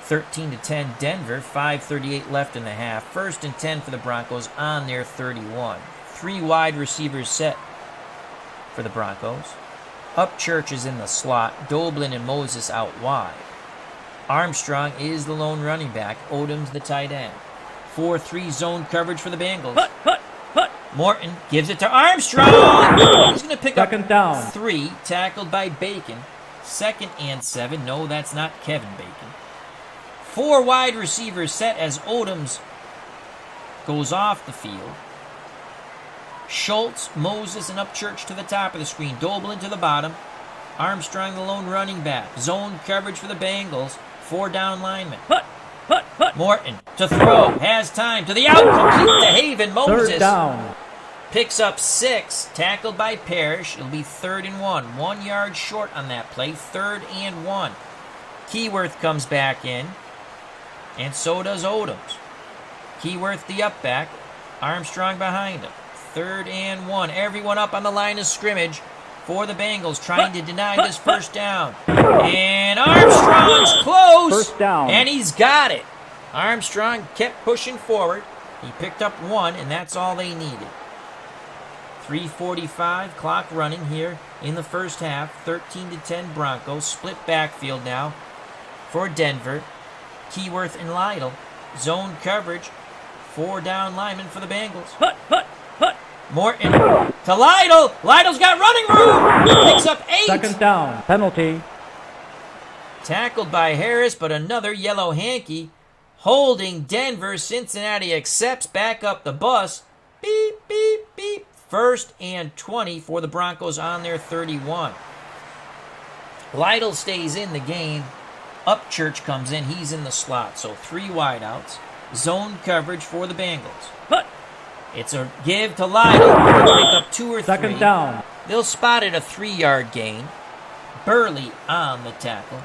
13-10 Denver, 5:38 left in the half. 1st and 10 for the Broncos on their 31. 3 wide receivers set for the Broncos. Upchurch is in the slot. Doblin and Moses out wide. Armstrong is the lone running back. Odom's the tight end. 4-3 zone coverage for the Bengals. Morton gives it to Armstrong. He's going to pick up 2nd down. 3, tackled by Bacon. 2nd and 7. No, that's not Kevin Bacon. 4 wide receivers set as Odoms goes off the field. Schultz, Moses, and Upchurch to the top of the screen. Doblin to the bottom. Armstrong, the lone running back. Zone coverage for the Bengals. 4 down linemen. Morton to throw. Has time to the out. Complete to Haven. Moses 3rd down. picks up 6. Tackled by Parrish. It'll be 3rd and 1. 1 yard short on that play. 3rd and 1. Keyworth comes back in. And so does Odoms. Keyworth the up back. Armstrong behind him. 3rd and 1. Everyone up on the line of scrimmage for the Bengals, trying to deny this first down. And Armstrong's close. 1st down. And he's got it. Armstrong kept pushing forward. He picked up 1, and that's all they needed. 3:45, clock running here in the first half. 13-10 Broncos. Split backfield now for Denver. Keyworth and Lytle. Zone coverage. 4 down linemen for the Bengals. Morton to Lytle. Lytle's got running room. He picks up 8. 2nd down. Penalty. Tackled by Harris, but another yellow hanky. Holding Denver. Cincinnati accepts. Back up the bus. Beep, beep, beep. 1st and 20 for the Broncos on their 31. Lytle stays in the game. Upchurch comes in. He's in the slot. So 3 wideouts. Zone coverage for the Bengals. It's a give to Lytle. Pick up 2 or 3. 2nd down. They'll spot it a 3-yard gain. Burley on the tackle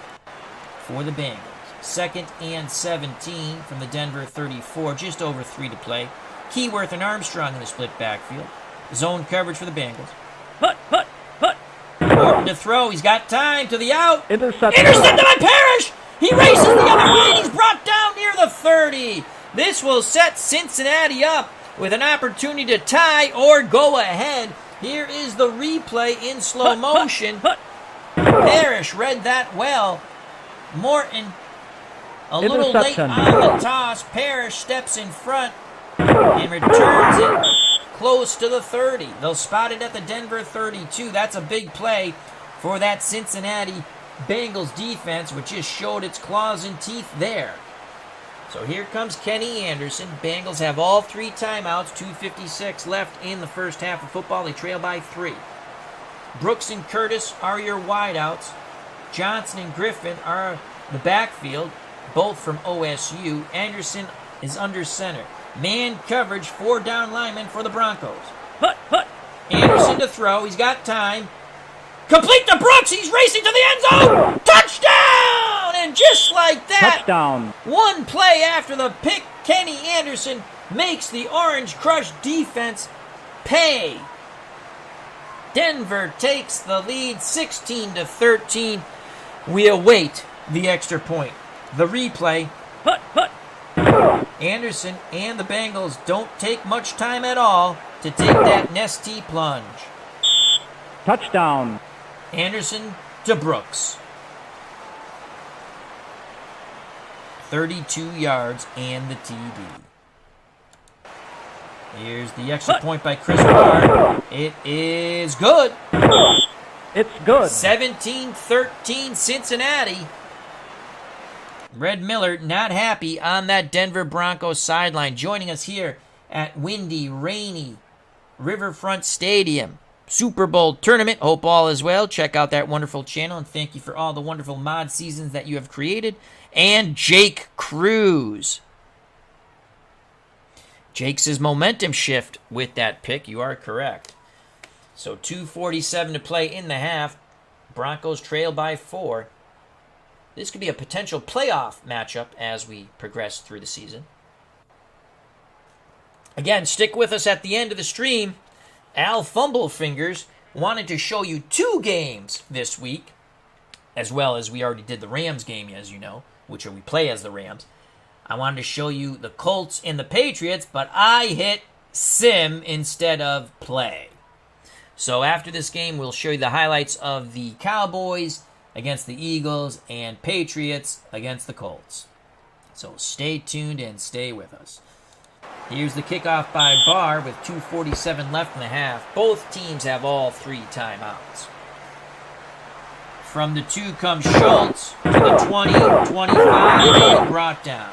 for the Bengals. 2nd and 17 from the Denver 34. Just over 3 to play. Keyworth and Armstrong in the split backfield. Zone coverage for the Bengals. Morton to throw. He's got time to the out. Intercepted by Parrish. He races the other way. He's brought down near the 30. This will set Cincinnati up with an opportunity to tie or go ahead. Here is the replay in slow motion. Parrish read that well. Morton a little late on the toss. Parrish steps in front and returns it close to the 30. They'll spot it at the Denver 32. That's a big play for that Cincinnati Bengals defense, which just showed its claws and teeth there. So here comes Kenny Anderson. Bengals have all 3 timeouts, 2:56 left in the first half of football. They trail by 3. Brooks and Curtis are your wideouts. Johnson and Griffin are the backfield, both from OSU. Anderson is under center. Man coverage, 4 down linemen for the Broncos. Anderson to throw. He's got time. Complete to Brooks. He's racing to the end zone. Touchdown! And just like that, touchdown. 1 play after the pick, Kenny Anderson makes the Orange Crush defense pay. Denver takes the lead 16-13. We await the extra point. The replay. Anderson and the Bengals don't take much time at all to take that Nestea plunge. Touchdown. Anderson to Brooks. 32 yards and the TD. Here's the extra point by Chris Barr. It is good. It's good. 17-13 Cincinnati. Red Miller not happy on that Denver Broncos sideline. Joining us here at windy, rainy Riverfront Stadium. Super Bowl tournament. Hope all is well. Check out that wonderful channel, and thank you for all the wonderful mod seasons that you have created. And Jake Cruz. Jake's his momentum shift with that pick. You are correct. So 2:47 to play in the half. Broncos trail by 4. This could be a potential playoff matchup as we progress through the season. Again, stick with us at the end of the stream. Al Fumblefingers wanted to show you 2 games this week, as well as we already did the Rams game, as you know, which we play as the Rams. I wanted to show you the Colts and the Patriots, but I hit sim instead of play. So after this game, we'll show you the highlights of the Cowboys against the Eagles and Patriots against the Colts. So stay tuned and stay with us. Here's the kickoff by Barr with 2:47 left in the half. Both teams have all 3 timeouts. From the 2 comes Schultz to the 20, 25, and brought down.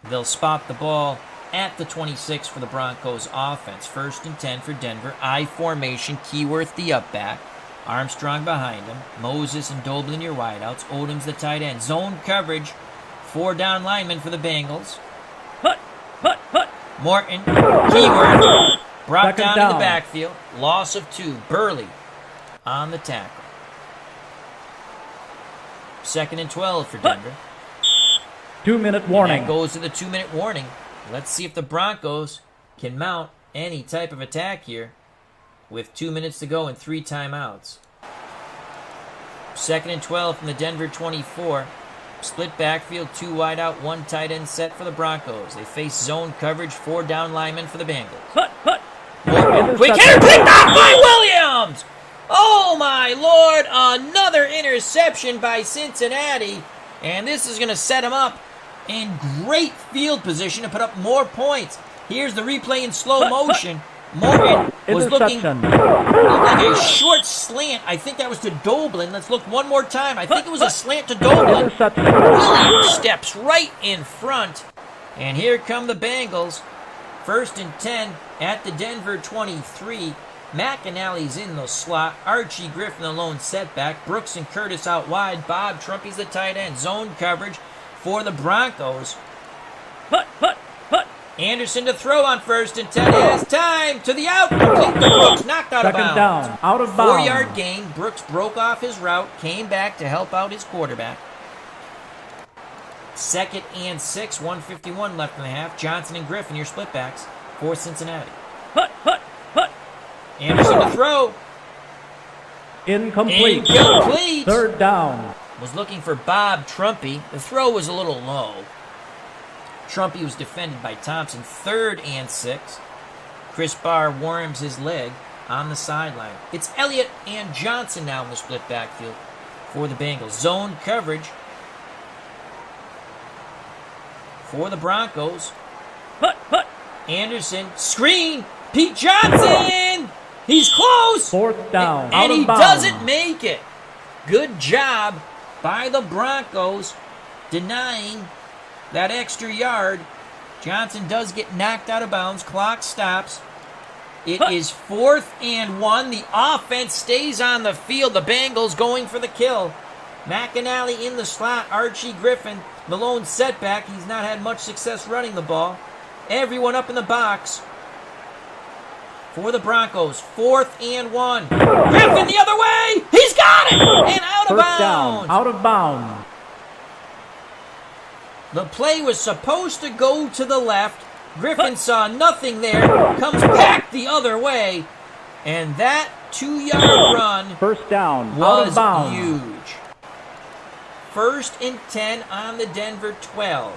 They'll spot the ball at the 26 for the Broncos offense. 1st and 10 for Denver. I formation, Keyworth the up back. Armstrong behind him. Moses and Doblin your wideouts. Odom's the tight end. Zone coverage. 4 down linemen for the Bengals. Hut. Morton. Keyworth. Brought down in the backfield. Loss of 2. Burley on the tackle. 2nd and 12 for Denver. 2-minute warning. And that goes to the 2-minute warning. Let's see if the Broncos can mount any type of attack here with 2 minutes to go and 3 timeouts. 2nd and 12 from the Denver 24. Split backfield, 2 wide out, 1 tight end set for the Broncos. They face zone coverage, 4 down linemen for the Bengals. Quick hitter picked off by Williams! Oh my lord, another interception by Cincinnati. And this is going to set him up in great field position to put up more points. Here's the replay in slow motion. Morgan was looking like a short slant. I think that was to Doblin. Let's look one more time. I think it was a slant to Doblin. Williams steps right in front. And here come the Bengals. 1st and 10 at the Denver 23. McAnally's in the slot. Archie Griffin the lone setback. Brooks and Curtis out wide. Bob Trumpy's the tight end. Zone coverage for the Broncos. Anderson to throw on 1st and 10. He has time to the out. Complete to Brooks. Knocked out of bounds. Down. Out of bounds. 4-yard gain. Brooks broke off his route. Came back to help out his quarterback. 2nd and 6. 1:51 left in the half. Johnson and Griffin, your split backs for Cincinnati. Anderson to throw. Incomplete. 3rd down. Was looking for Bob Trumpy. The throw was a little low. Trumpy was defended by Thompson. 3rd and 6. Chris Barr warms his leg on the sideline. It's Elliott and Johnson now in the split backfield for the Bengals. Zone coverage for the Broncos. Anderson. Screen. Pete Johnson. He's close. 4th down. And he doesn't make it. Good job by the Broncos denying that extra yard. Johnson does get knocked out of bounds. Clock stops. It is 4th and 1. The offense stays on the field. The Bengals going for the kill. McAnally in the slot. Archie Griffin, the lone setback. He's not had much success running the ball. Everyone up in the box for the Broncos. 4th and 1. Griffin the other way. He's got it. And out of bounds. Down. Out of bounds. The play was supposed to go to the left. Griffin saw nothing there. Comes back the other way. And that 2-yard run 1st down. Was huge. 1st and 10 on the Denver 12.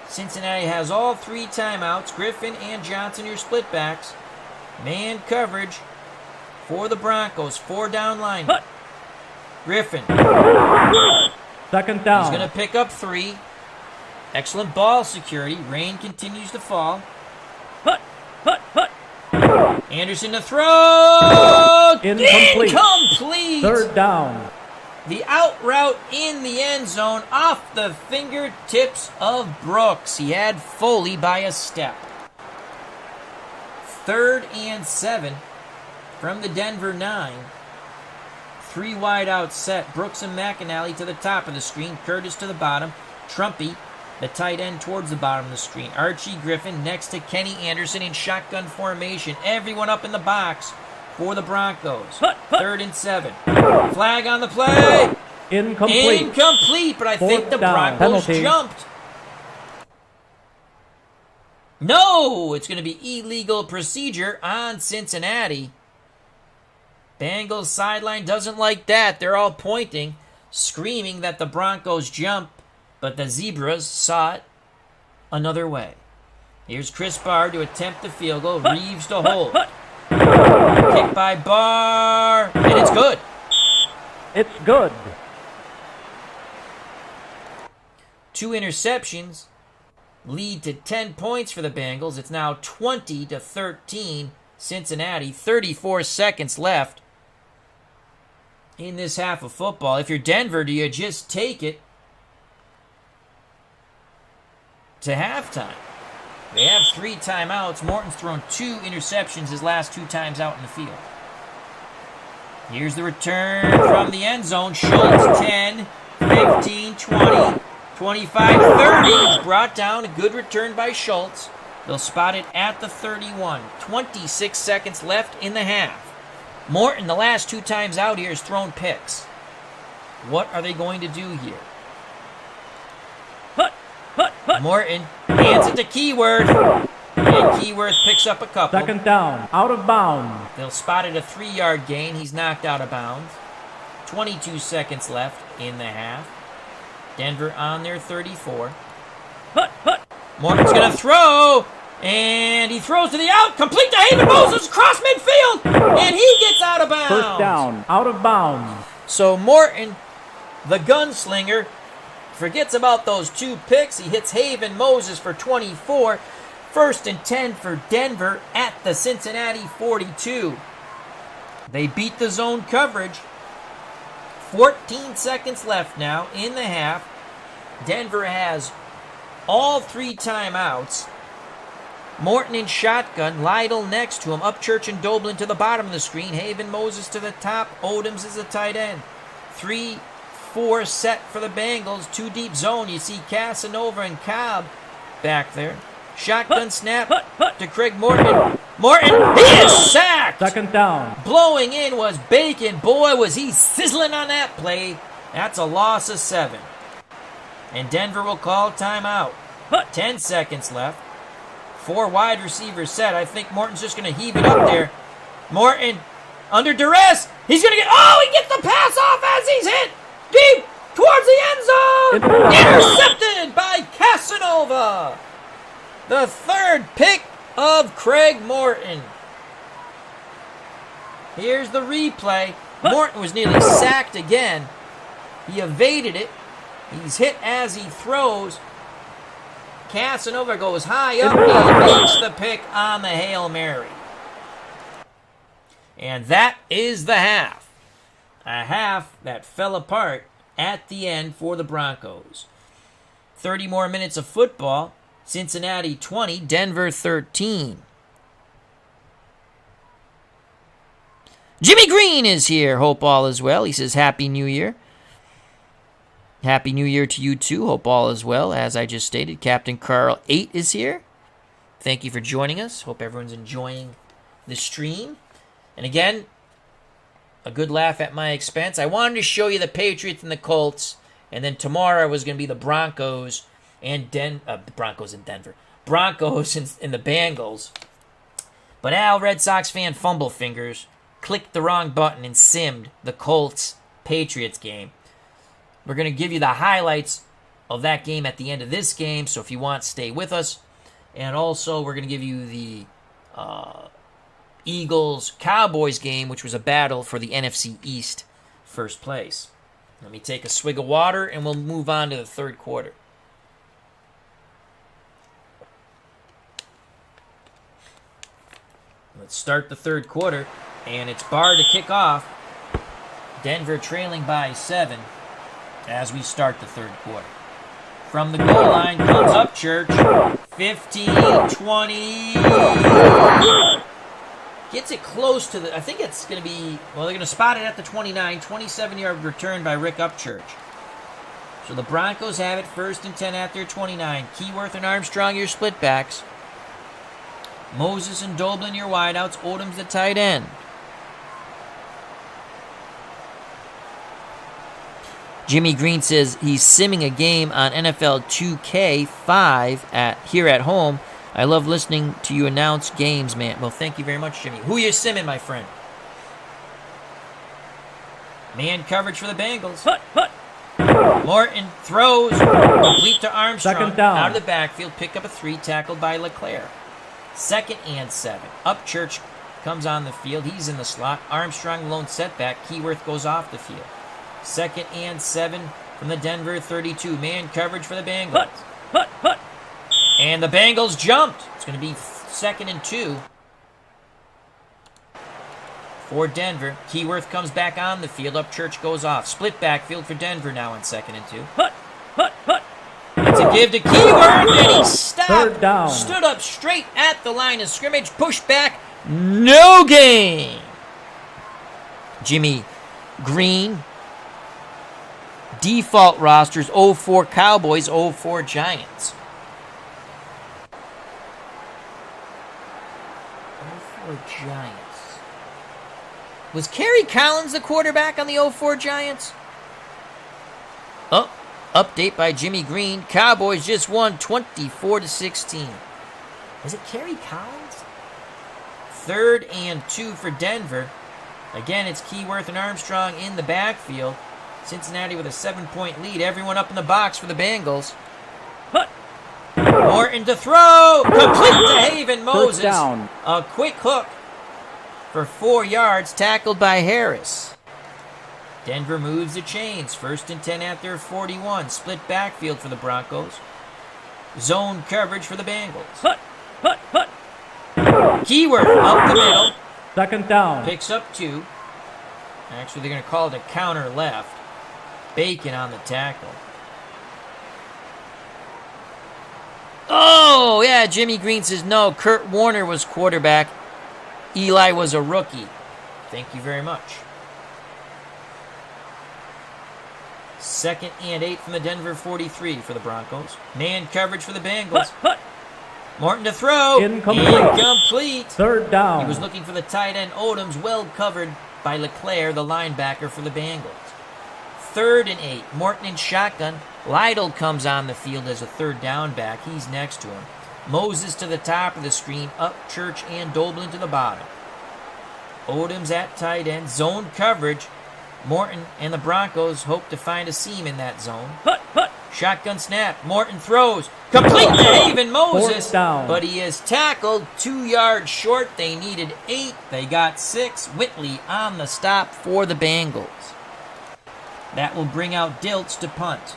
Cincinnati has all 3 timeouts. Griffin and Johnson, your split backs. Man coverage for the Broncos. 4 down line. Griffin. Second He's down. going to pick up 3. Excellent ball security. Rain continues to fall. Hut, hut, hut. Anderson to throw. Incomplete. Incomplete. Third down. The out route in the end zone off the fingertips of Brooks. He had Foley by a step. 3rd and 7 from the Denver 9. 3 wide out set. Brooks and McAnally to the top of the screen. Curtis to the bottom. Trumpy, the tight end, towards the bottom of the screen. Archie Griffin next to Kenny Anderson in shotgun formation. Everyone up in the box for the Broncos. 3rd and 7. Flag on the play. Incomplete. Incomplete, but I think Fourth the down. Broncos Penalty. jumped. No, it's going to be illegal procedure on Cincinnati. Bengals sideline doesn't like that. They're all pointing, screaming that the Broncos jump, but the Zebras saw it another way. Here's Chris Barr to attempt the field goal. Reeves to hold. Kick by Barr, and it's good. It's good. 2 interceptions lead to 10 points for the Bengals. It's now 20-13 Cincinnati. 34 seconds left in this half of football. If you're Denver, do you just take it to halftime? They have 3 timeouts. Morton's thrown 2 interceptions his last 2 times out in the field. Here's the return from the end zone. Schultz, 10, 15, 20, 25, 30. It's brought down. A good return by Schultz. They'll spot it at the 31. 26 seconds left in the half. Morton, the last 2 times out here, has thrown picks. What are they going to do here? Morton hands it to Keyworth. And Keyworth picks up a couple. Second down. Out of bounds. They'll spot it a 3-yard gain. He's knocked out of bounds. 22 seconds left in the half. Denver on their 34. Morton's going to throw. And he throws to the out. Complete to Haven Moses across midfield. And he gets out of bounds. First down. Out of bounds. So Morton, the gunslinger, forgets about those 2 picks. He hits Haven Moses for 24. 1st and 10 for Denver at the Cincinnati 42. They beat the zone coverage. 14 seconds left now in the half. Denver has all 3 timeouts. Morton in shotgun. Lytle next to him. Upchurch and Doblin to the bottom of the screen. Haven Moses to the top. Odoms is the tight end. 3-4 set for the Bengals. 2 deep zone. You see Casanova and Cobb back there. Shotgun snap to Craig Morton. Morton, he is sacked! Second down. Blowing in was Bacon. Boy, was he sizzling on that play. That's a loss of 7. And Denver will call timeout. 10 seconds left. 4 wide receivers set. I think Morton's just going to heave it up there. Morton under duress. He's going to get... Oh, he gets the pass off as he's hit deep towards the end zone. Intercepted by Casanova. The 3rd pick of Craig Morton. Here's the replay. Morton was nearly sacked again. He evaded it. He's hit as he throws. Casanova goes high up and makes the pick on the Hail Mary. And that is the half. A half that fell apart at the end for the Broncos. 30 more minutes of football. Cincinnati 20, Denver 13. Jimmy Green is here. Hope all is well. He says, Happy New Year. Happy New Year to you too. Hope all is well. As I just stated, Captain Carl 8 is here. Thank you for joining us. Hope everyone's enjoying the stream. And again, a good laugh at my expense. I wanted to show you the Patriots and the Colts. And then tomorrow was going to be the Broncos and Broncos in Denver. Broncos and the Bengals. But Al, Red Sox fan fumble fingers, clicked the wrong button and simmed the Colts-Patriots game. We're going to give you the highlights of that game at the end of this game, so if you want, stay with us. And also, we're going to give you the Eagles-Cowboys game, which was a battle for the NFC East first place. Let me take a swig of water, and we'll move on to the third quarter. Let's start the third quarter, and it's Barr to kick off. Denver trailing by 7 as we start the third quarter. From the goal line comes Upchurch. 15, 20. Gets it close to the... I think it's going to be... Well, they're going to spot it at the 29. 27-yard return by Rick Upchurch. So the Broncos have it 1st and 10 at their 29. Keyworth and Armstrong, your split backs. Moses and Doblin, your wideouts. Odom's the tight end. Jimmy Green says he's simming a game on NFL 2K5 here at home. I love listening to you announce games, man. Well, thank you very much, Jimmy. Who you simming, my friend? Man coverage for the Bengals. Morton throws. Complete to Armstrong. Second down. Out of the backfield. Pick up a 3. Tackled by LeClaire. 2nd and 7. Upchurch comes on the field. He's in the slot. Armstrong lone setback. Keyworth goes off the field. 2nd and 7 from the Denver 32. Man coverage for the Bengals. And the Bengals jumped. It's going to be 2nd and 2 for Denver. Keyworth comes back on the field. Upchurch goes off. Split backfield for Denver now on 2nd and 2. It's a give to Keyworth, and he stopped. Third down. Stood up straight at the line of scrimmage. Pushed back. No gain. Jimmy Green. Default rosters 0-4 Cowboys, 0-4 Giants. 0-4 Giants. Was Kerry Collins the quarterback on the 0-4 Giants? Oh, update by Jimmy Green. Cowboys just won 24-16. Was it Kerry Collins? 3rd and 2 for Denver. Again, it's Keyworth and Armstrong in the backfield. Cincinnati with a 7-point lead. Everyone up in the box for the Bengals. Morton to throw. Complete to Haven Moses. First down. A quick hook for 4 yards. Tackled by Harris. Denver moves the chains. 1st and 10 at their 41. Split backfield for the Broncos. Zone coverage for the Bengals. Keyworth up the middle. 2nd down. Picks up 2. Actually, they're going to call it a counter left. Bacon on the tackle. Oh, yeah, Jimmy Green says no. Kurt Warner was quarterback. Eli was a rookie. Thank you very much. 2nd and 8 from the Denver 43 for the Broncos. Man coverage for the Bengals. Morton to throw. Incomplete. 3rd down. He was looking for the tight end. Odom's well covered by LeClaire, the linebacker for the Bengals. 3rd and 8. Morton in shotgun. Lytle comes on the field as a 3rd down back. He's next to him. Moses to the top of the screen. Upchurch and Doblin to the bottom. Odom's at tight end. Zone coverage. Morton and the Broncos hope to find a seam in that zone. Shotgun snap. Morton throws. Complete to Haven Moses. 4th down. But he is tackled 2 yards short. They needed 8. They got 6. Whitley on the stop for the Bengals. That will bring out Dilts to punt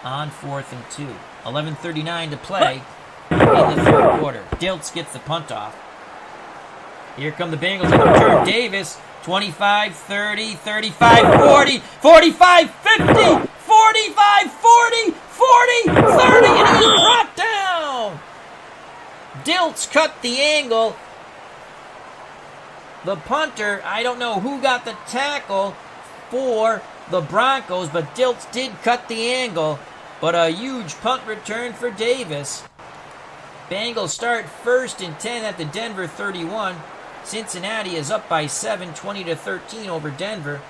on 4th and 2. 11:39 to play in the third quarter. Dilts gets the punt off. Here come the Bengals on the return. Davis, 25, 30, 35, 40, 45, 50, 45, 40, 40, 30, and he's brought down. Dilts cut the angle. The punter, I don't know who got the tackle for the Broncos, but Dilts did cut the angle. But a huge punt return for Davis. Bengals start 1st and 10 at the Denver 31. Cincinnati is up by 7, 20-13 over Denver,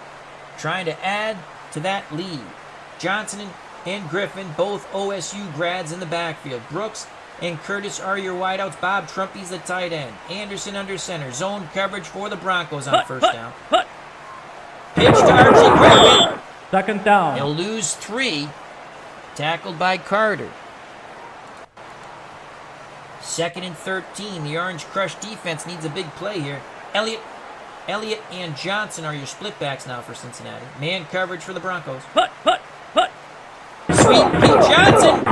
trying to add to that lead. Johnson and Griffin, both OSU grads in the backfield. Brooks and Curtis are your wideouts. Bob Trumpy's the tight end. Anderson under center. Zone coverage for the Broncos on 1st down. Pitch to Archie Griffin. 2nd down. He'll lose 3. Tackled by Carter. 2nd and 13. The Orange Crush defense needs a big play here. Elliott Elliott and Johnson are your split backs now for Cincinnati. Man coverage for the Broncos. Sweep Pete Johnson.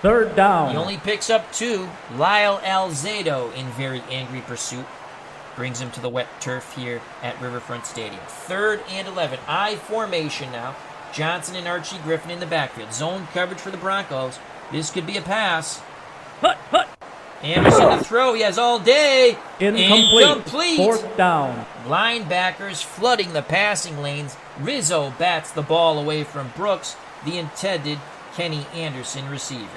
3rd down. He only picks up 2. Lyle Alzado in very angry pursuit. Brings him to the wet turf here at Riverfront Stadium. 3rd and 11. I formation now. Johnson and Archie Griffin in the backfield. Zone coverage for the Broncos. This could be a pass. Anderson to throw. He has all day. Incomplete. 4th down. Linebackers flooding the passing lanes. Rizzo bats the ball away from Brooks, the intended Kenny Anderson receiver.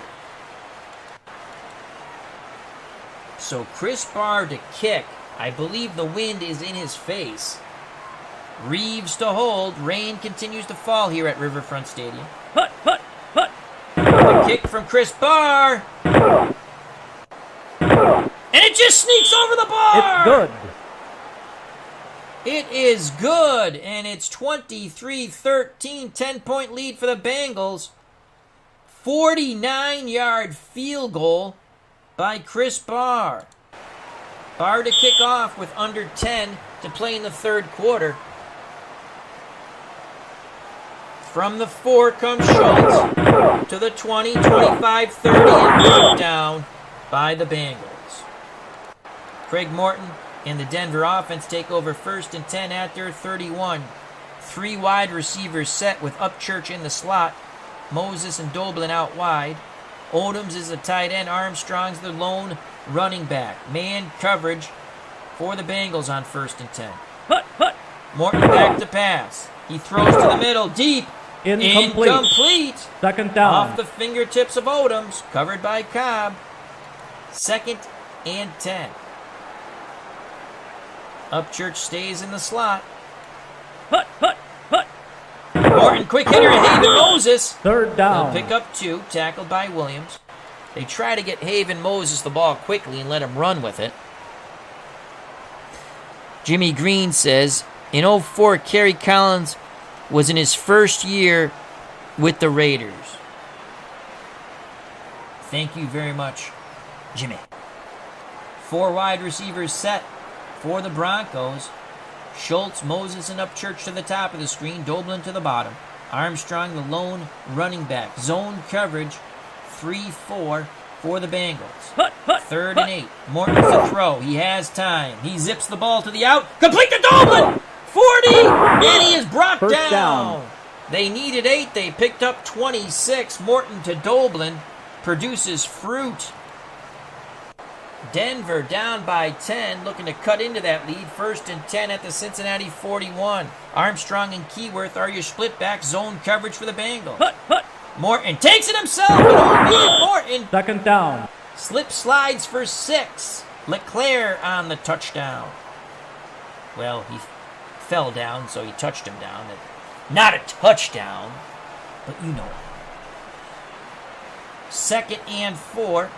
So Chris Barr to kick. I believe the wind is in his face. Reeves to hold. Rain continues to fall here at Riverfront Stadium. The kick from Chris Barr. And it just sneaks over the bar! It's good. It is good, and it's 23-13, 10-point lead for the Bengals. 49-yard field goal by Chris Barr. Barr to kick off with under 10 to play in the 3rd quarter. From the 4 comes Schultz to the 20, 25, 30, and brought down by the Bengals. Craig Morton and the Denver offense take over 1st and 10 at their 31. 3 wide receivers set with Upchurch in the slot. Moses and Doblin out wide. Odoms is the tight end. Armstrong's the lone running back. Man coverage for the Bengals on 1st and 10. Morton back to pass. He throws to the middle. Deep. Incomplete. 2nd down. Off the fingertips of Odoms. Covered by Cobb. 2nd and 10. Upchurch stays in the slot. Morton, quick hitter, Haven Moses. 3rd down. They'll pick up 2, tackled by Williams. They try to get Haven Moses the ball quickly and let him run with it. Jimmy Green says, in 04, Kerry Collins was in his 1st year with the Raiders. Thank you very much, Jimmy. 4 wide receivers set for the Broncos. Schultz, Moses, and Upchurch to the top of the screen. Doblin to the bottom. Armstrong, the lone running back. Zone coverage, 3-4 for the Bengals. 3rd and 8. Morton's to throw. He has time. He zips the ball to the out. Complete to Doblin! 40! And he is brought down. They needed 8. They picked up 26. Morton to Doblin. Produces fruit. Denver down by 10, looking to cut into that lead. 1st and 10 at the Cincinnati 41. Armstrong and Keyworth are your split back. Zone coverage for the Bengals. Morton takes it himself. Morton. 2nd down. Slip slides for 6. LeClaire on the touchdown. Well, he fell down, so he touched him down. Not a touchdown, but you know. 2nd and 4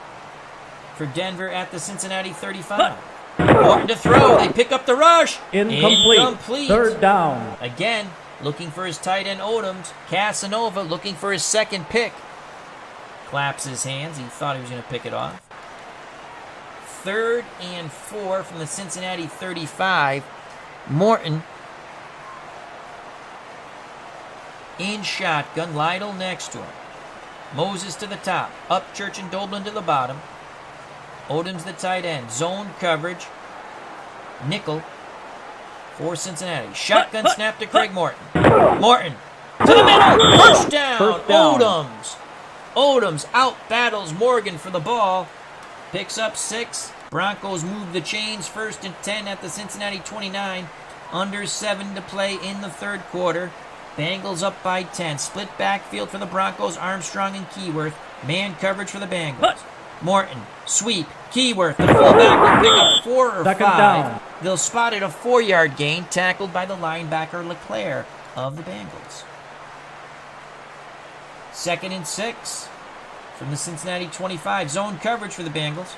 for Denver at the Cincinnati 35. Morton to throw. They pick up the rush. Incomplete. 3rd down. Again, looking for his tight end Odoms. Casanova looking for his 2nd pick. Claps his hands. He thought he was going to pick it off. 3rd and 4 from the Cincinnati 35. Morton in shotgun. Lytle next to him. Moses to the top. Upchurch and Doblin to the bottom. Odom's the tight end. Zone coverage. Nickel for Cincinnati. Shotgun snap to Craig Morton. Morton to the middle. First down. Odoms out battles Morgan for the ball. Picks up 6. Broncos move the chains. 1st and 10 at the Cincinnati 29. Under 7 to play in the 3rd quarter. Bengals up by 10. Split backfield for the Broncos. Armstrong and Keyworth. Man coverage for the Bengals. Morton, sweep, Keyworth, the fullback will pick up 4 or 5. Down. They'll spot it a 4-yard gain, tackled by the linebacker LeClaire of the Bengals. 2nd and 6 from the Cincinnati 25. Zone coverage for the Bengals.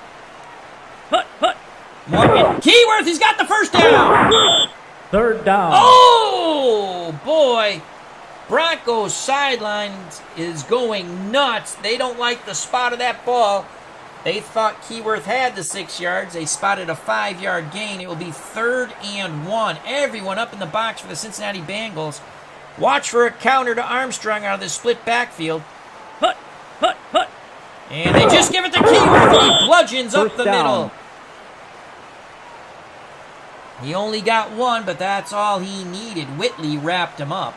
Morton, Keyworth, he's got the first down. 3rd down. Oh, boy. Broncos sidelines is going nuts. They don't like the spot of that ball. They thought Keyworth had the 6 yards. They spotted a 5-yard gain. It will be 3rd and 1. Everyone up in the box for the Cincinnati Bengals. Watch for a counter to Armstrong out of the split backfield. And they just give it to Keyworth. He bludgeons up the middle. He only got 1, but that's all he needed. Whitley wrapped him up.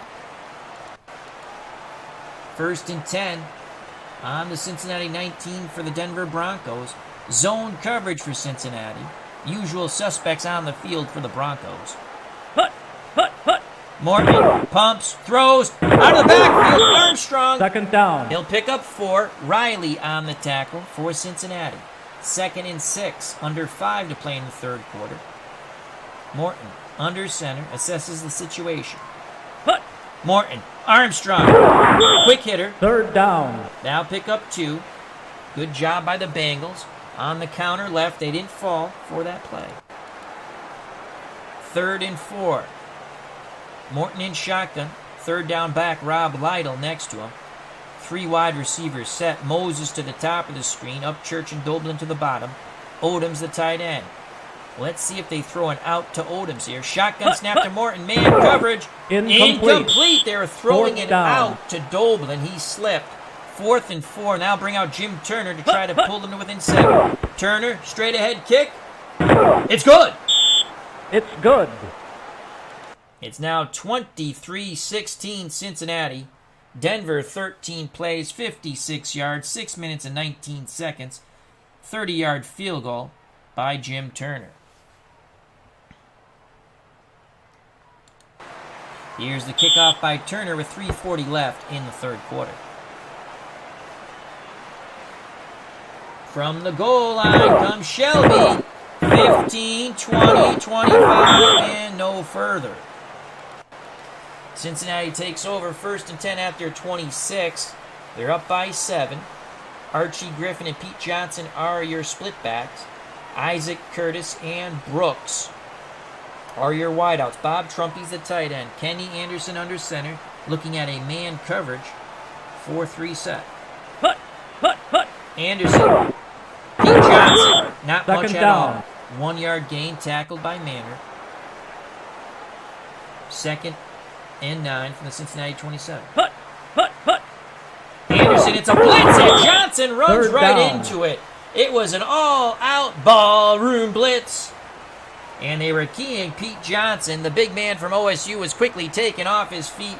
1st and 10 on the Cincinnati 19 for the Denver Broncos. Zone coverage for Cincinnati. Usual suspects on the field for the Broncos. Morton pumps, throws, out of the backfield, Armstrong. 2nd down. He'll pick up 4. Riley on the tackle for Cincinnati. 2nd and 6, under 5 to play in the 3rd quarter. Morton, under center, assesses the situation. Morton, Armstrong, quick hitter. 3rd down. Now pick up 2. Good job by the Bengals. On the counter left, they didn't fall for that play. 3rd and 4. Morton in shotgun. 3rd down back, Rob Lytle next to him. 3 wide receivers set. Moses to the top of the screen. Upchurch and Doblin to the bottom. Odom's the tight end. Let's see if they throw an out to Odoms here. Shotgun snap to Morton. Man coverage. Incomplete. They were throwing it out to Doblin. He slipped. 4th and 4. Now bring out Jim Turner to try to pull them to within 7. Turner, straight ahead kick. It's good. It's good. It's now 23-16 Cincinnati. Denver 13 plays, 56 yards, 6 minutes and 19 seconds. 30-yard field goal by Jim Turner. Here's the kickoff by Turner with 3:40 left in the 3rd quarter. From the goal line comes Shelby. 15, 20, 25, and no further. Cincinnati takes over 1st and 10 after 26. They're up by 7. Archie Griffin and Pete Johnson are your split backs. Isaac Curtis and Brooks are your wideouts. Bob Trumpy's the tight end. Kenny Anderson under center, looking at a man coverage. 4-3 set. Anderson. Pete Johnson. Not much at all. 1-yard gain, tackled by Manor. 2nd and 9 from the Cincinnati 27. Anderson, it's a blitz, and Johnson runs right into it. It was an all-out ballroom blitz. And they were keying Pete Johnson. The big man from OSU was quickly taken off his feet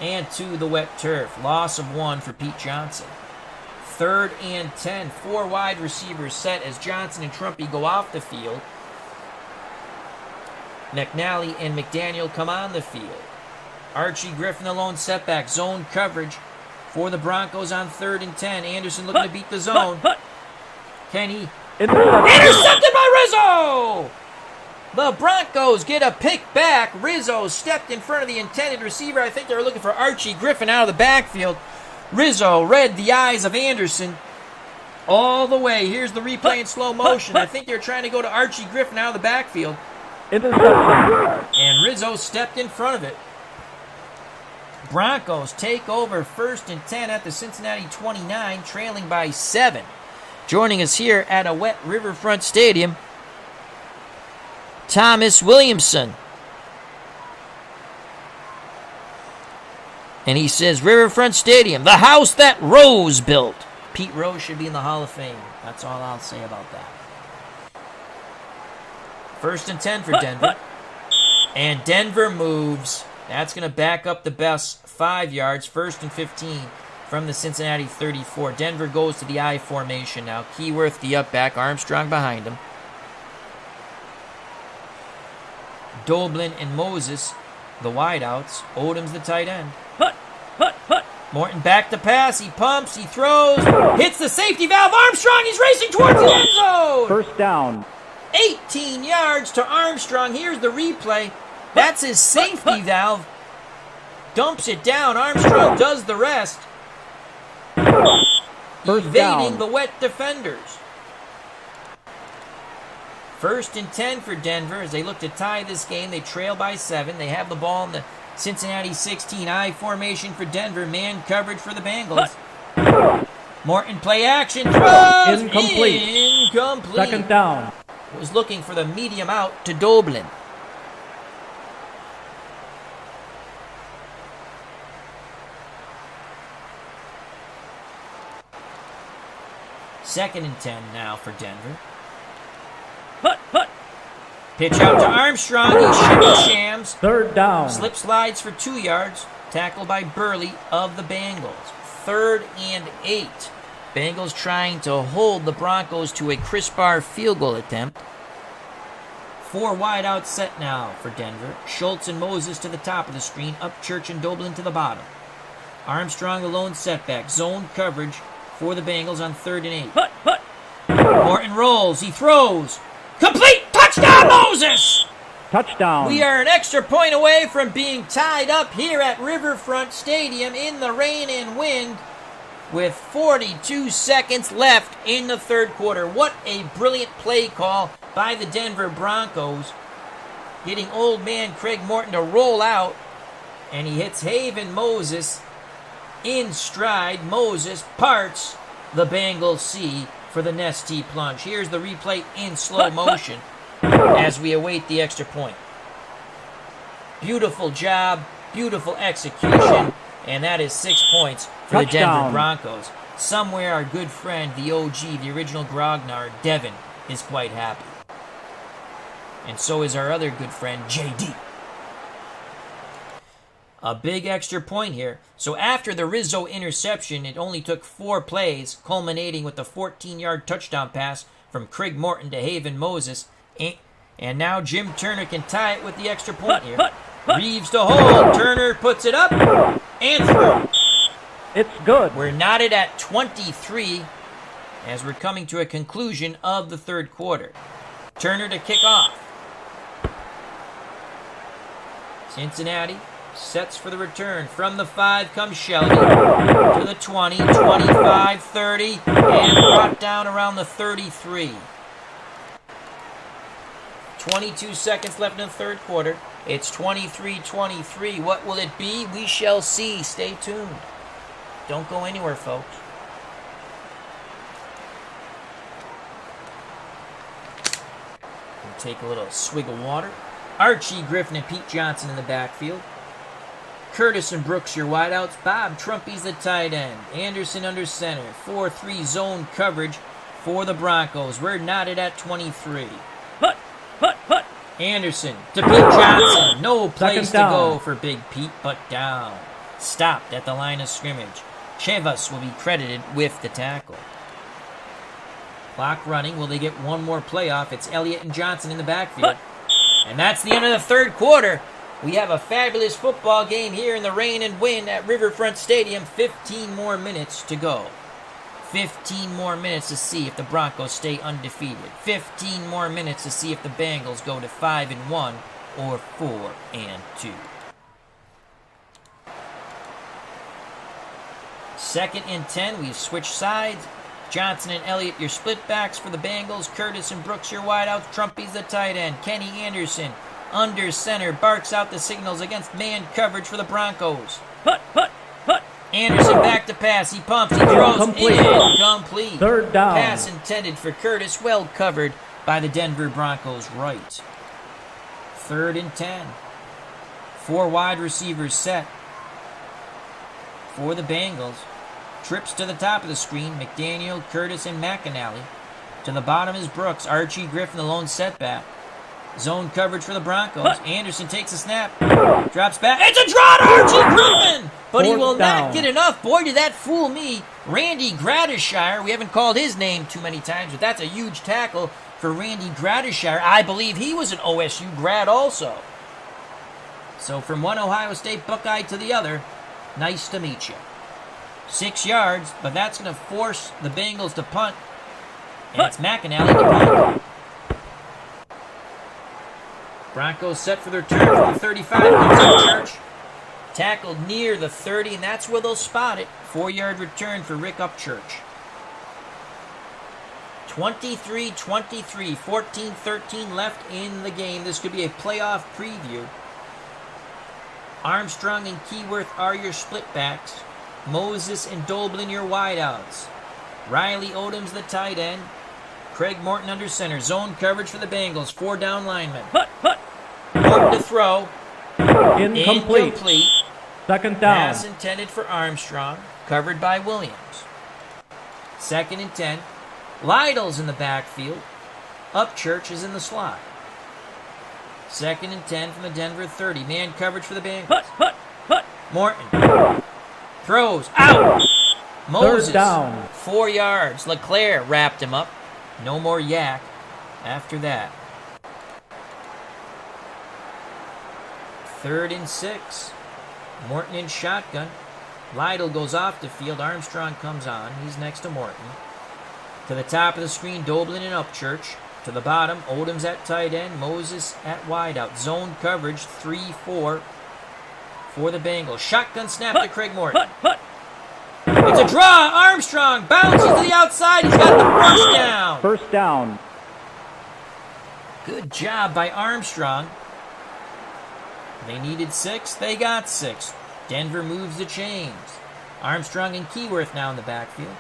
and to the wet turf. Loss of 1 for Pete Johnson. 3rd and 10. 4 wide receivers set as Johnson and Trumpy go off the field. McNally and McDaniel come on the field. Archie Griffin, the lone setback. Zone coverage for the Broncos on 3rd and 10. Anderson looking to beat the zone. Kenny. Intercepted by Rizzo! The Broncos get a pick back. Rizzo stepped in front of the intended receiver. I think they were looking for Archie Griffin out of the backfield. Rizzo read the eyes of Anderson all the way. Here's the replay in slow motion. I think they're trying to go to Archie Griffin out of the backfield. And Rizzo stepped in front of it. Broncos take over 1st and 10 at the Cincinnati 29, trailing by 7. Joining us here at a wet Riverfront Stadium, Thomas Williamson. And he says, Riverfront Stadium, the house that Rose built. Pete Rose should be in the Hall of Fame. That's all I'll say about that. 1st and 10 for Denver. And Denver moves. That's going to back up the best 5 yards. 1st and 15 from the Cincinnati 34. Denver goes to the I formation now. Keyworth, the up back. Armstrong behind him. Doblin and Moses, the wideouts. Odom's the tight end. Morton back to pass. He pumps. He throws. Hits the safety valve. Armstrong, he's racing towards the end zone. 1st down. 18 yards to Armstrong. Here's the replay. That's his safety valve. Dumps it down. Armstrong does the rest. Evading the wet defenders. 1st and 10 for Denver as they look to tie this game. They trail by 7. They have the ball in the Cincinnati 16. I formation for Denver. Man coverage for the Bengals. Morton play action. Throws. Incomplete. Incomplete. Second down. Was looking for the medium out to Doblin. Second and 10 now for Denver. Pitch out to Armstrong. He shams. Third down. Slip slides for 2 yards. Tackled by Burley of the Bengals. 3rd and 8. Bengals trying to hold the Broncos to a Crispar field goal attempt. 4 wide out set now for Denver. Schultz and Moses to the top of the screen. Upchurch and Doblin to the bottom. Armstrong alone setback. Zone coverage for the Bengals on 3rd and 8. Morton rolls. He throws. Complete. Touchdown, Moses! Touchdown. We are an extra point away from being tied up here at Riverfront Stadium in the rain and wind with 42 seconds left in the 3rd quarter. What a brilliant play call by the Denver Broncos, getting old man Craig Morton to roll out, and he hits Haven Moses in stride. Moses parts the Bengals C for the Nestea plunge. Here's the replay in slow motion as we await the extra point. Beautiful job, beautiful execution, and that is 6 points for the Denver Broncos. Somewhere our good friend, the OG, the original Grognard, Devin, is quite happy. And so is our other good friend, JD. A big extra point here. So after the Rizzo interception, it only took 4 plays, culminating with the 14-yard touchdown pass from Craig Morton to Haven Moses. And now Jim Turner can tie it with the extra point here. Reeves to hold. Turner puts it up and through. It's good. We're knotted at 23 as we're coming to a conclusion of the 3rd quarter. Turner to kick off. Cincinnati sets for the return. From the 5 comes Shelley to the 20, 25, 30, and brought down around the 33. 22 seconds left in the 3rd quarter. It's 23-23. What will it be? We shall see. Stay tuned. Don't go anywhere, folks. We'll take a little swig of water. Archie Griffin and Pete Johnson in the backfield. Curtis and Brooks, your wideouts. Bob Trumpy's the tight end. Anderson under center. 4-3 zone coverage for the Broncos. We're knotted at 23. Anderson to Pete Johnson. No place to go for Big Pete, but down. Stopped at the line of scrimmage. Chevas will be credited with the tackle. Clock running. Will they get one more playoff? It's Elliott and Johnson in the backfield. And that's the end of the 3rd quarter. We have a fabulous football game here in the rain and wind at Riverfront Stadium. 15 more minutes to go. 15 more minutes to see if the Broncos stay undefeated. 15 more minutes to see if the Bengals go to 5-1 or 4-2. 2nd and 10. We've switched sides. Johnson and Elliott, your split backs for the Bengals. Curtis and Brooks, your wideouts. Trumpy's the tight end. Kenny Anderson under center barks out the signals against man coverage for the Broncos. Anderson back to pass. He pumps. He throws. Incomplete. 3rd down. Pass intended for Curtis. Well covered by the Denver Broncos right. 3rd and 10. 4 wide receivers set for the Bengals. Trips to the top of the screen. McDaniel, Curtis, and McAnally. To the bottom is Brooks. Archie Griffin, the lone setback. Zone coverage for the Broncos. Anderson takes a snap. Drops back. It's a draw to Archie Griffin! But he will not get enough. Boy, did that fool me. Randy Gradishire. We haven't called his name too many times, but that's a huge tackle for Randy Gradishire. I believe he was an OSU grad also. So from one Ohio State Buckeye to the other, nice to meet you. 6 yards, but that's going to force the Bengals to punt. And it's McAnally to punt. Broncos set for their turn from the 35. Upchurch. Tackled near the 30, and that's where they'll spot it. 4-yard return for Rick Upchurch. 23-23, 14-13 left in the game. This could be a playoff preview. Armstrong and Keyworth are your split backs. Moses and Doblin your wideouts. Riley Odoms, the tight end. Craig Morton under center. Zone coverage for the Bengals. 4 down linemen. Morton to throw. Incomplete. Second down. Pass intended for Armstrong. Covered by Williams. 2nd and 10. Lytle's in the backfield. Upchurch is in the slot. 2nd and 10 from the Denver 30. Man coverage for the Bengals. Morton throws out. Moses. Third down. 4 yards. LeClaire wrapped him up. No more yak after that. 3rd and 6. Morton in shotgun. Lytle goes off the field. Armstrong comes on. He's next to Morton. To the top of the screen, Doblin and Upchurch. To the bottom, Odoms at tight end. Moses at wideout. Zone coverage 3-4 for the Bengals. Shotgun snap to Craig Morton. It's a draw. Armstrong bounces to the outside. He's got the first down. First down. Good job by Armstrong. They needed 6. They got 6. Denver moves the chains. Armstrong and Keyworth now in the backfield.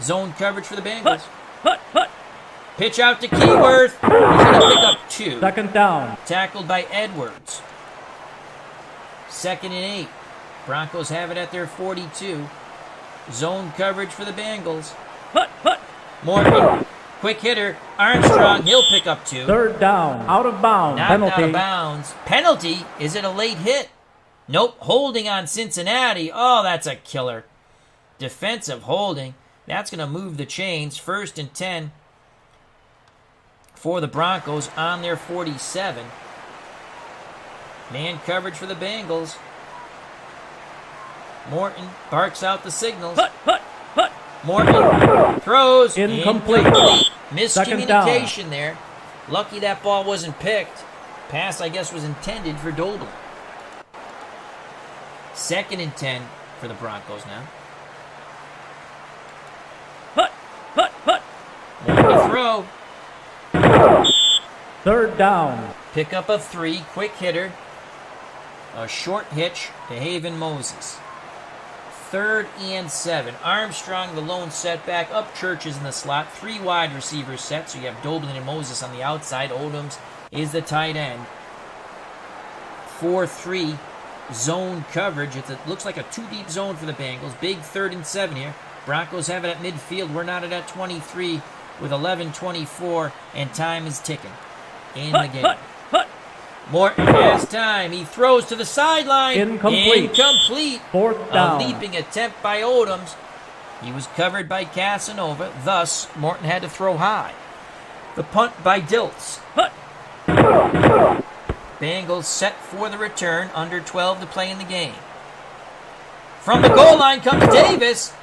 Zone coverage for the Bengals. Pitch out to Keyworth. He's going to pick up 2. Second down. Tackled by Edwards. 2nd and 8. Broncos have it at their 42. Zone coverage for the Bengals. Morton, quick hitter. Armstrong, he'll pick up 2. Third down. Out of bounds. Knocked Penalty. out of bounds. Penalty? Is it a late hit? Nope. Holding on Cincinnati. Oh, that's a killer. Defensive holding. That's going to move the chains. 1st and 10 for the Broncos on their 47. Man coverage for the Bengals. Morton barks out the signals. Morton throws. Incomplete. Miscommunication there. Lucky that ball wasn't picked. Pass, I guess, was intended for Doblin. 2nd and 10 for the Broncos now. Morton to throw. Third down. Pick up a 3. Quick hitter. A short hitch to Haven Moses. 3rd and 7. Armstrong, the lone setback. Upchurch is in the slot. 3 wide receivers set. So you have Doblin and Moses on the outside. Odoms is the tight end. 4-3 zone coverage. It looks like a 2-deep zone for the Bengals. Big 3rd and 7 here. Broncos have it at midfield. We're not at 23 with 11:24, and time is ticking in the game. Morton has time. He throws to the sideline. Incomplete. Fourth down. A leaping attempt by Odoms. He was covered by Casanova. Thus, Morton had to throw high. The punt by Dilts. Bengals set for the return. Under 12 to play in the game. From the goal line comes Davis.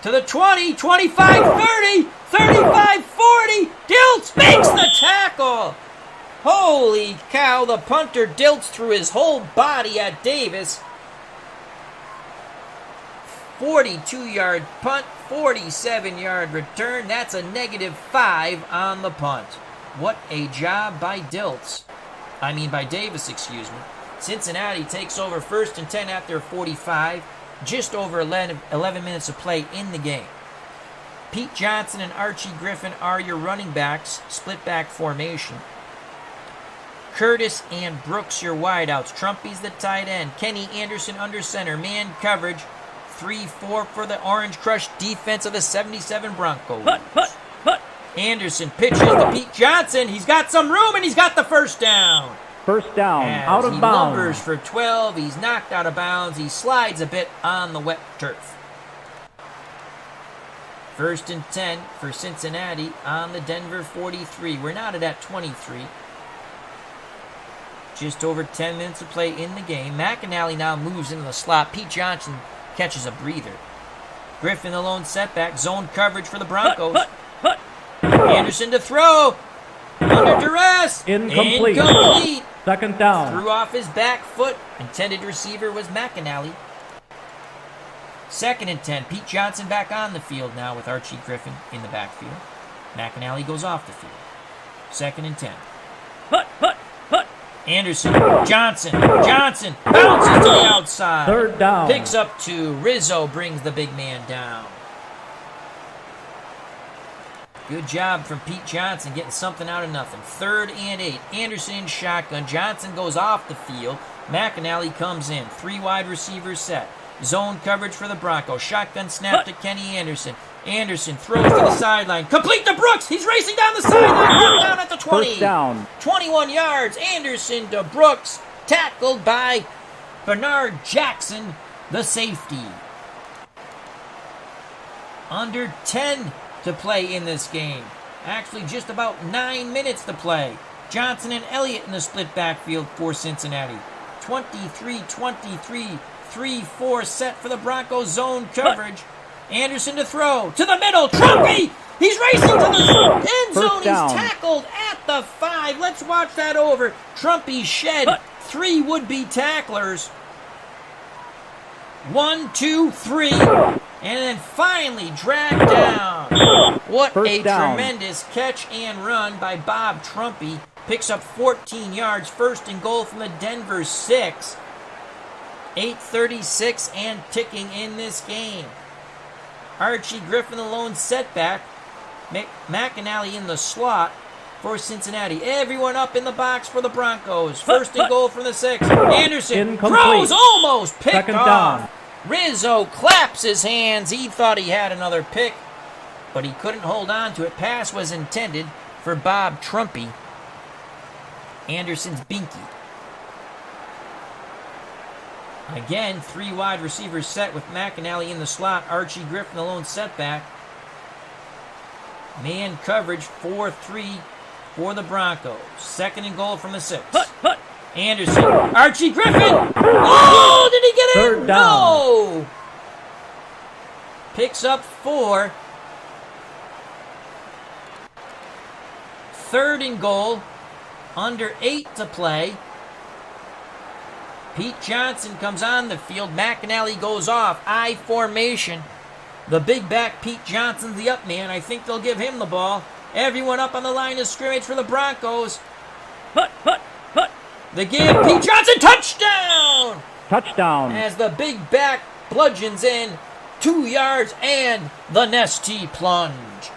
To the 20, 25, 30, 35, 40. Dilts makes the tackle. Holy cow, the punter Dilts threw his whole body at Davis. 42-yard punt, 47-yard return. That's a -5 on the punt. What a job by Davis, excuse me. Cincinnati takes over 1st and 10 at their 45. Just over 11 minutes of play in the game. Pete Johnson and Archie Griffin are your running backs, split back formation. Curtis and Brooks your wideouts. Trumpy's the tight end. Kenny Anderson under center. Man coverage 3-4 for the Orange Crush defense of the 77 Broncos. Anderson pitches to Pete Johnson. He's got some room and he's got the first down. First down, out of he bounds. Lumbers for 12. He's knocked out of bounds. He slides a bit on the wet turf. 1st and 10 for Cincinnati on the Denver 43. We're not at 23. Just over 10 minutes of play in the game. McAnally now moves into the slot. Pete Johnson catches a breather. Griffin the lone setback. Zone coverage for the Broncos. Anderson to throw. Under duress. Incomplete. Second down. Threw off his back foot. Intended receiver was McAnally. 2nd and 10. Pete Johnson back on the field now with Archie Griffin in the backfield. McAnally goes off the field. 2nd and 10. Anderson, Johnson bounces to the outside. Third down. Picks up 2. Rizzo brings the big man down. Good job from Pete Johnson getting something out of nothing. 3rd and 8. Anderson in shotgun. Johnson goes off the field. McAnally comes in. 3 wide receivers set. Zone coverage for the Broncos. Shotgun snap to Kenny Anderson. Anderson throws to the sideline. Complete to Brooks. He's racing down the sideline. Down at the 20. First down. 21 yards. Anderson to Brooks. Tackled by Bernard Jackson, the safety. Under 10 to play in this game. Actually, just about 9 minutes to play. Johnson and Elliott in the split backfield for Cincinnati. 23-23, 3-4 set for the Broncos zone coverage. Anderson to throw. To the middle. Trumpy! He's racing to the end zone. He's tackled at the 5. Let's watch that over. Trumpy shed 3 would-be tacklers. 1, 2, 3. And then finally dragged down. What a tremendous catch and run by Bob Trumpy. Picks up 14 yards. 1st and goal from the Denver 6. 8:36 and ticking in this game. Archie Griffin, the lone setback. McAnally in the slot for Cincinnati. Everyone up in the box for the Broncos. 1st and goal from the 6. Anderson throws, almost picked off. Rizzo claps his hands. He thought he had another pick, but he couldn't hold on to it. Pass was intended for Bob Trumpy. Anderson's binky. Again, 3 wide receivers set with McAnally in the slot. Archie Griffin, the lone setback. Man coverage 4-3 for the Broncos. 2nd and goal from the 6. Anderson. Archie Griffin. Oh, did he get it? 3rd down. No. Picks up 4. 3rd and goal. Under 8 to play. Pete Johnson comes on the field. McAnally goes off. I formation. The big back, Pete Johnson's the up man. I think they'll give him the ball. Everyone up on the line of scrimmage for the Broncos. The give. Pete Johnson. Touchdown! Touchdown. As the big back bludgeons in. 2 yards and the Nestea plunge.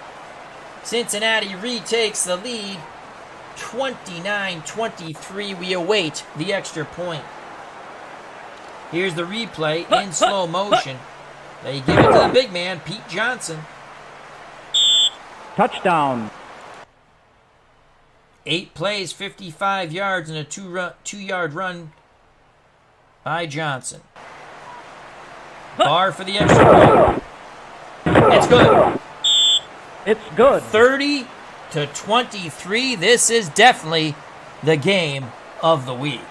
Cincinnati retakes the lead. 29-23. We await the extra point. Here's the replay in slow motion. They give it to the big man, Pete Johnson. Touchdown. 8 plays, 55 yards, and a 2-yard run by Johnson. Bar for the extra point. It's good. It's good. 30-23. This is definitely the game of the week.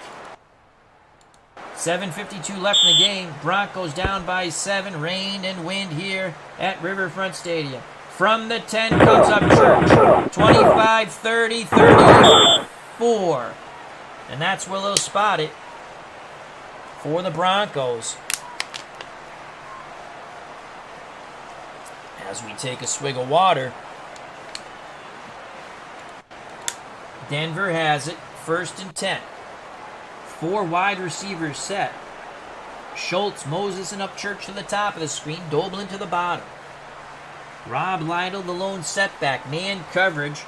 7:52 left in the game. Broncos down by 7. Rain and wind here at Riverfront Stadium. From the 10 comes up Church. 25, 30, 34. And that's where they'll spot it for the Broncos. As we take a swig of water. Denver has it. 1st and 10. 4 wide receivers set. Schultz, Moses, and Upchurch to the top of the screen. Doblin to the bottom. Rob Lytle, the lone setback. Man coverage.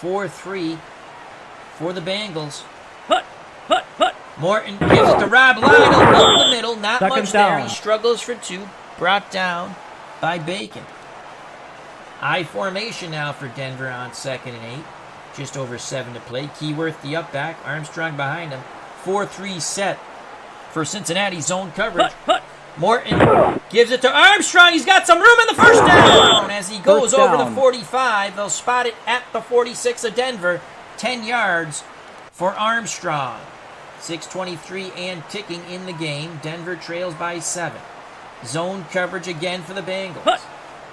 4-3 for the Bengals. Morton gives it to Rob Lytle up the middle. Not much there. He struggles for 2. Brought down by Bacon. I formation now for Denver on 2nd and 8. Just over 7 to play. Keyworth, the up back. Armstrong behind him. 4-3 set for Cincinnati zone coverage. Morton gives it to Armstrong. He's got some room in the 1st down. As he goes over the 45, they'll spot it at the 46 of Denver. 10 yards for Armstrong. 6:23 and ticking in the game. Denver trails by 7. Zone coverage again for the Bengals.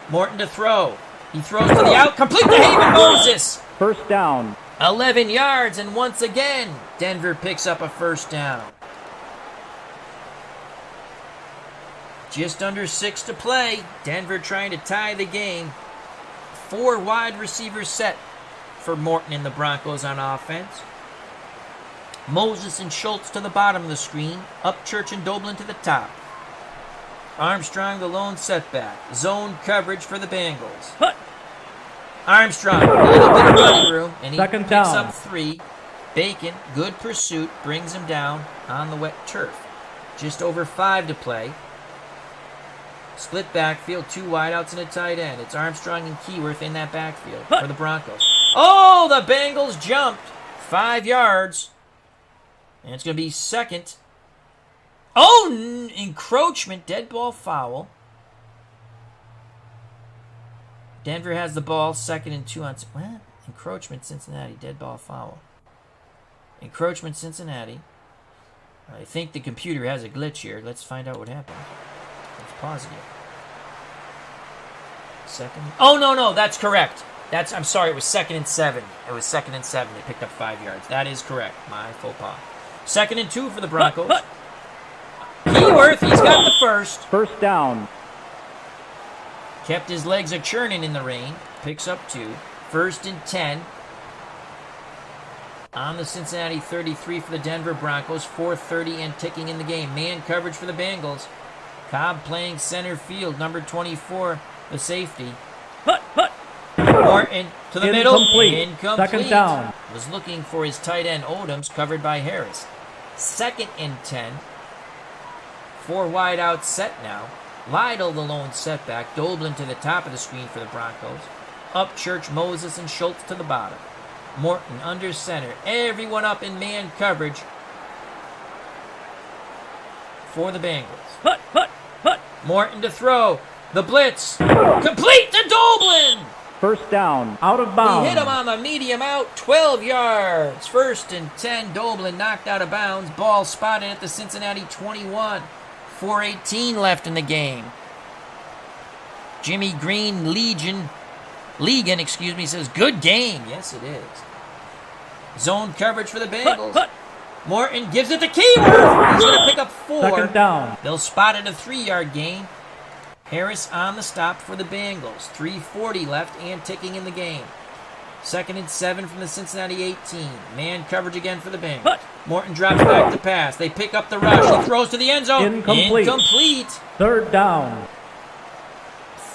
Morton to throw. He throws to the out. Complete to Haven Moses. 1st down. 11 yards, and once again, Denver picks up a 1st down. Just under 6 to play. Denver trying to tie the game. 4 wide receivers set for Morton and the Broncos on offense. Moses and Schultz to the bottom of the screen. Upchurch and Doblin to the top. Armstrong, the lone setback. Zone coverage for the Bengals. Armstrong, a little bit of running room, and he Second picks down. up 3. Bacon, good pursuit, brings him down on the wet turf. Just over 5 to play. Split backfield, 2 wideouts and a tight end. It's Armstrong and Keyworth in that backfield for the Broncos. Oh, the Bengals jumped 5 yards. And it's going to be second. Oh, encroachment, dead ball foul. Denver has the ball, 2nd and 2 on... What? Encroachment, Cincinnati, dead ball foul. Encroachment, Cincinnati. I think the computer has a glitch here. Let's find out what happened. Let's pause again. Second... Oh, no, that's correct. I'm sorry, it was 2nd and 7. It was 2nd and 7. They picked up 5 yards. That is correct. My faux pas. 2nd and 2 for the Broncos. Keyworth, he's got the first. First down. Kept his legs a churning in the rain. Picks up 2. 1st and 10. On the Cincinnati 33 for the Denver Broncos. 4:30 and ticking in the game. Man coverage for the Bengals. Cobb playing center field. Number 24, the safety. Morton to the middle. Incomplete. Second down. Was looking for his tight end Odoms, covered by Harris. 2nd and 10. 4 wide out set now. Lytle, the lone setback. Doblin to the top of the screen for the Broncos. Upchurch, Moses, and Schultz to the bottom. Morton under center. Everyone up in man coverage for the Bengals. Morton to throw. The blitz. Complete to Doblin. First down. Out of bounds. He hit him on the medium out. 12 yards. 1st and 10. Doblin knocked out of bounds. Ball spotted at the Cincinnati 21. 4:18 left in the game. Jimmy Green Legan, says, good game. Yes, it is. Zone coverage for the Bengals. Morton gives it to Keyworth. He's going to pick up 4. Second down. They'll spot it a 3-yard gain. Harris on the stop for the Bengals. 3:40 left and ticking in the game. 2nd and 7 from the Cincinnati 18. Man coverage again for the Bengals. Morton drops back to pass. They pick up the rush. He throws to the end zone. Incomplete. Third down.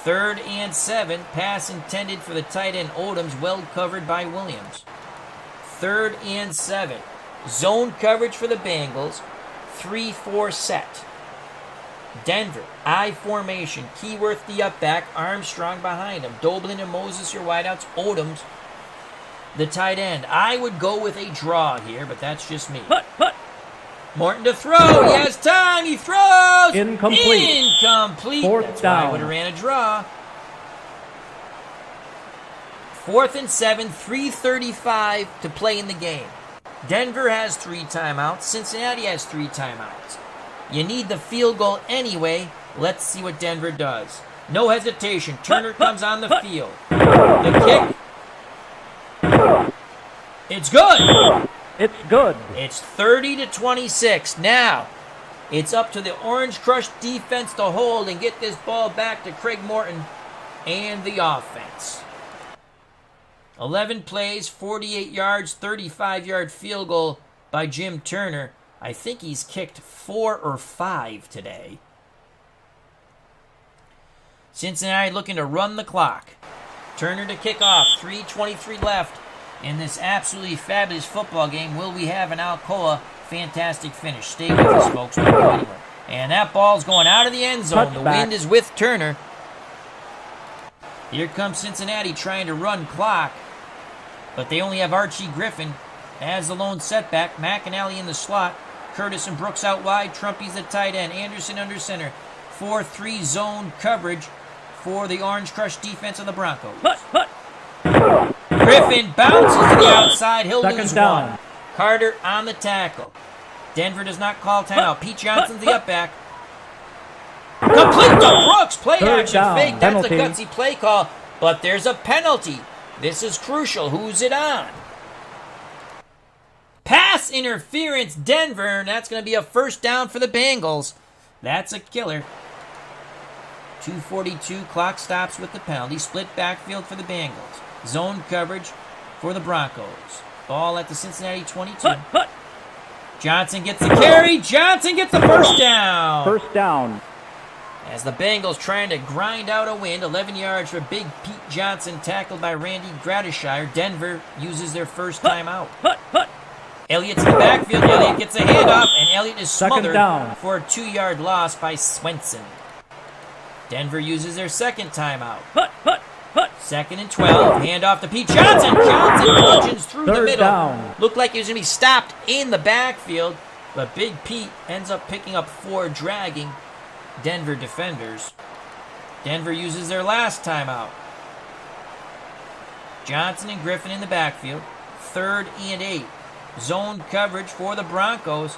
3rd and 7. Pass intended for the tight end Odoms, well covered by Williams. 3rd and 7. Zone coverage for the Bengals. 3-4 set. Denver, I formation. Keyworth the up back. Armstrong behind him. Doblin and Moses your wideouts. Odoms the tight end. I would go with a draw here, but that's just me. Morton to throw. He has time. He throws. Incomplete. Incomplete. That's why I would have ran a draw. 4th and 7. 3:35 to play in the game. Denver has 3 timeouts. Cincinnati has 3 timeouts. You need the field goal anyway. Let's see what Denver does. No hesitation. Turner comes on the field. The kick. It's good. It's good. It's 30-26. Now, it's up to the Orange Crush defense to hold and get this ball back to Craig Morton and the offense. 11 plays, 48 yards, 35-yard field goal by Jim Turner. I think he's kicked 4 or 5 today. Cincinnati looking to run the clock. Turner to kick off. 3:23 left in this absolutely fabulous football game. Will we have an Alcoa fantastic finish? Stay with us, folks. Don't go anywhere. And that ball's going out of the end zone. The wind is with Turner. Here comes Cincinnati trying to run clock. But they only have Archie Griffin as the lone setback. McAnally in the slot. Curtis and Brooks out wide. Trumpy's the tight end. Anderson under center. 4-3 zone coverage for the Orange Crush defense of the Broncos. Griffin bounces to the outside. He'll lose one. Carter on the tackle. Denver does not call timeout. Pete Johnson's the up back. Complete to Brooks. Play action fake. That's a gutsy play call. But there's a penalty. This is crucial. Who's it on? Pass interference, Denver, and that's going to be a first down for the Bengals. That's a killer. 2:42, clock stops with the penalty. Split backfield for the Bengals. Zone coverage for the Broncos. Ball at the Cincinnati 22. Johnson gets the carry. Johnson gets the first down. First down. As the Bengals trying to grind out a win, 11 yards for Big Pete Johnson, tackled by Randy Gradishire. Denver uses their first timeout. Elliott's in the backfield. Elliott gets a handoff, and Elliott is smothered for a 2-yard loss by Swenson. Denver uses their second timeout. 2nd and 12. Handoff to Pete Johnson. Johnson lunges through the middle. Down. Looked like he was going to be stopped in the backfield, but Big Pete ends up picking up 4, dragging Denver defenders. Denver uses their last timeout. Johnson and Griffin in the backfield. 3rd and 8. Zone coverage for the Broncos.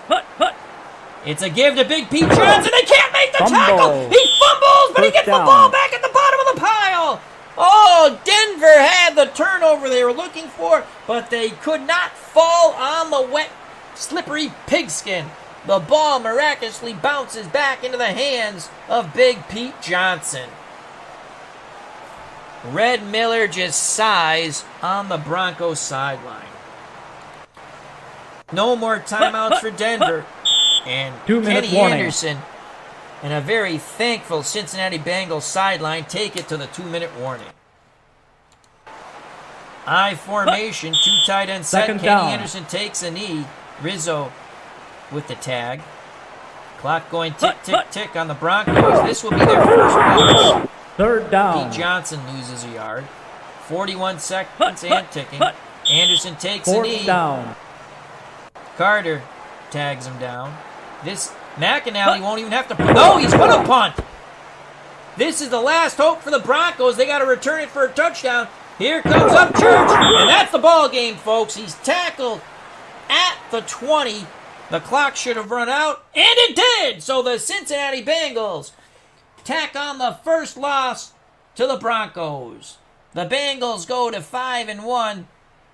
It's a give to Big Pete Johnson. They can't make the tackle. He fumbles, but he gets the ball back at the bottom of the pile. Oh, Denver had the turnover they were looking for, but they could not fall on the wet, slippery pigskin. The ball miraculously bounces back into the hands of Big Pete Johnson. Red Miller just sighs on the Broncos sideline. No more timeouts for Denver. And Kenny Anderson and a very thankful Cincinnati Bengals sideline take it to the 2-minute warning. I formation, 2 tight end set. Kenny Anderson takes a knee. Rizzo with the tag. Clock going tick, tick, tick on the Broncos. This will be their first loss. 3rd down. Pete Johnson loses a yard. 41 seconds and ticking. Anderson takes a knee. 4th down. Carter tags him down. This McAnally won't even have to. No, he's going to punt. This is the last hope for the Broncos. They got to return it for a touchdown. Here comes Upchurch, and that's the ball game, folks. He's tackled at the 20. The clock should have run out, and it did. So the Cincinnati Bengals tack on the first loss to the Broncos. The Bengals go to 5-1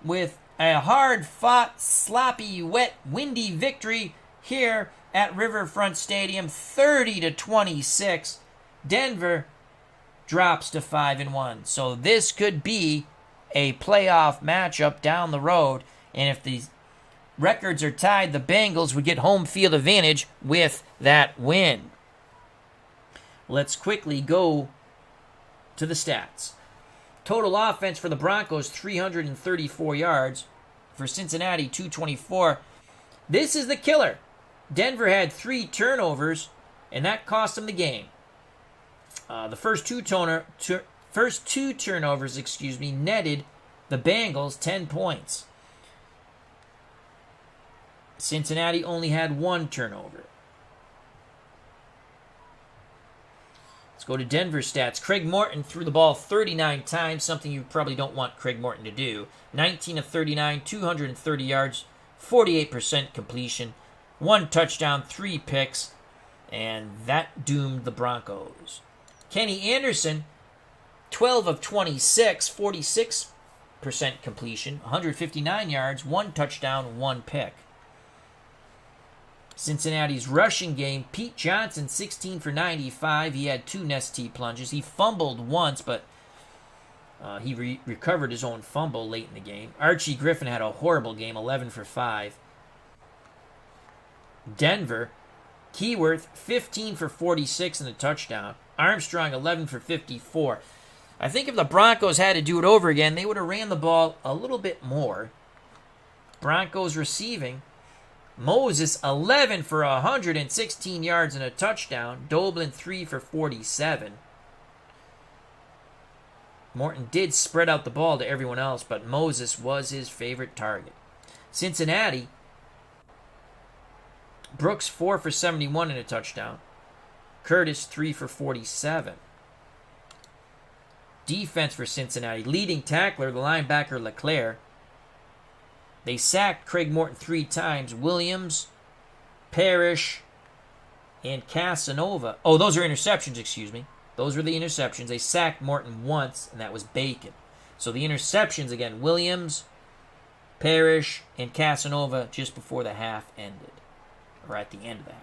with a hard-fought, sloppy, wet, windy victory here at Riverfront Stadium, 30-26. Denver drops to 5-1. So this could be a playoff matchup down the road. And if the records are tied, the Bengals would get home field advantage with that win. Let's quickly go to the stats. Total offense for the Broncos, 334 yards. For Cincinnati, 224. This is the killer. Denver had 3 turnovers, and that cost them the game. The first two turnovers, netted the Bengals 10 points. Cincinnati only had 1 turnover. Let's go to Denver stats. Craig Morton threw the ball 39 times, something you probably don't want Craig Morton to do. 19 of 39, 230 yards, 48% completion, 1 touchdown, 3 picks, and that doomed the Broncos. Kenny Anderson, 12 of 26, 46% completion, 159 yards, 1 touchdown, 1 pick. Cincinnati's rushing game, Pete Johnson, 16 for 95. He had 2 Nestea plunges. He fumbled once, but he recovered his own fumble late in the game. Archie Griffin had a horrible game, 11 for 5. Denver, Keyworth, 15 for 46 and a touchdown. Armstrong, 11 for 54. I think if the Broncos had to do it over again, they would have ran the ball a little bit more. Broncos receiving, Moses, 11 for 116 yards and a touchdown. Doblin, 3 for 47. Morton did spread out the ball to everyone else, but Moses was his favorite target. Cincinnati, Brooks, 4 for 71 and a touchdown. Curtis, 3 for 47. Defense for Cincinnati, leading tackler, the linebacker LeClaire. They sacked Craig Morton 3 times. Williams, Parrish, and Casanova. Oh, those are interceptions, excuse me. Those were the interceptions. They sacked Morton once, and that was Bacon. So the interceptions, again, Williams, Parrish, and Casanova just before the half ended. Or at the end of the half.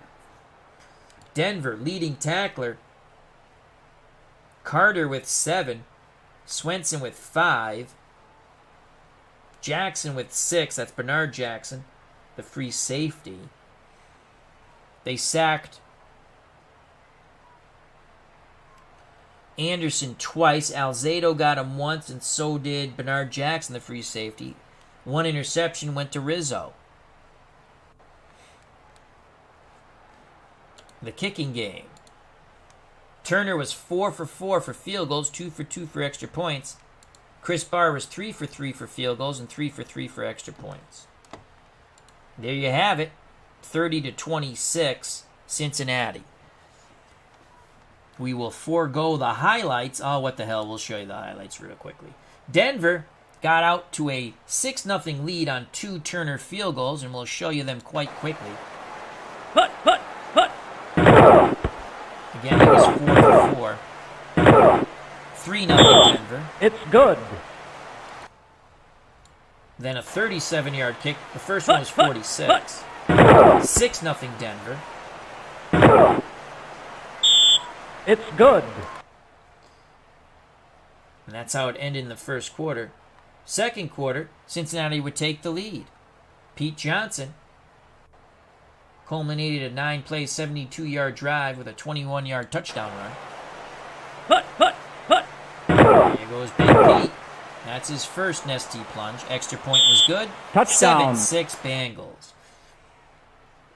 Denver, leading tackler, Carter with 7. Swenson with 5. Jackson with 6. That's Bernard Jackson, the free safety. They sacked Anderson twice. Alzado got him once, and so did Bernard Jackson, the free safety. One interception went to Rizzo. The kicking game. Turner was 4 for 4 for field goals, 2 for 2 for extra points. Chris Barr was 3 for 3 for field goals and 3 for 3 for extra points. There you have it. 30-26, Cincinnati. We will forego the highlights. Oh, what the hell? We'll show you the highlights real quickly. Denver got out to a 6-0 lead on 2 Turner field goals, and we'll show you them quite quickly. Hut. Again, it was 4 for 4. 3-0 Denver. It's good. Then a 37-yard kick. The first one was 46. 6-0 Denver. It's good. And that's how it ended in the first quarter. Second quarter, Cincinnati would take the lead. Pete Johnson culminated a 9-play, 72-yard drive with a 21-yard touchdown run. Hut. There goes Big Pete. That's his first Nesty plunge. Extra point was good. Touchdown. 7-6 Bengals.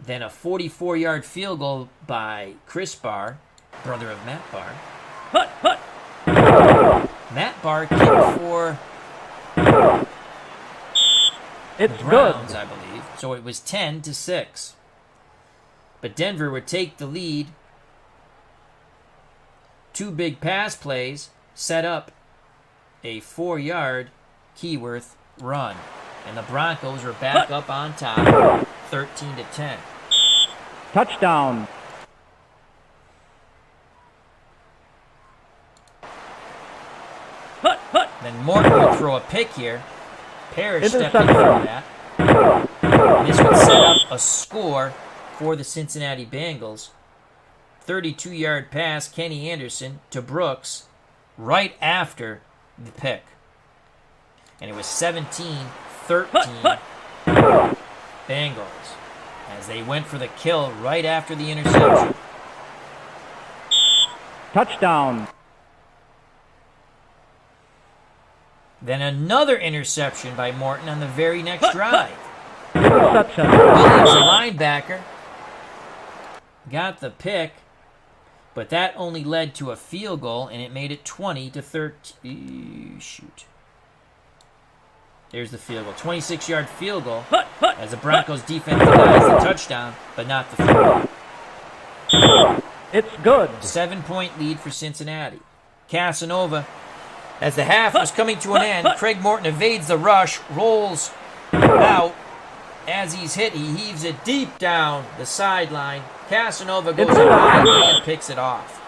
Then a 44-yard field goal by Chris Barr, brother of Matt Barr. Hut. Matt Barr kicked for It's the Browns, good. I believe. So it was 10-6. But Denver would take the lead. 2 big pass plays set up a 4-yard Keyworth run. And the Broncos are back up on top, 13-10. Touchdown. Hut. Then Morton would throw a pick here. Parrish stepped in for Interception. that. And this would set up a score for the Cincinnati Bengals. 32-yard pass, Kenny Anderson to Brooks right after the pick. And it was 17-13 Bengals as they went for the kill right after the interception. Touchdown. Then another interception by Morton on the very next drive. Interception. Williams, the linebacker, got the pick, but that only led to a field goal, and it made it 20-13. Shoot. There's the field goal. 26-yard field goal as the Broncos defense denies the touchdown, but not the field goal. It's good. 7-point lead for Cincinnati. Casanova, as the half was coming to an end, Craig Morton evades the rush, rolls out. As he's hit, he heaves it deep down the sideline. Casanova goes in high and picks it off.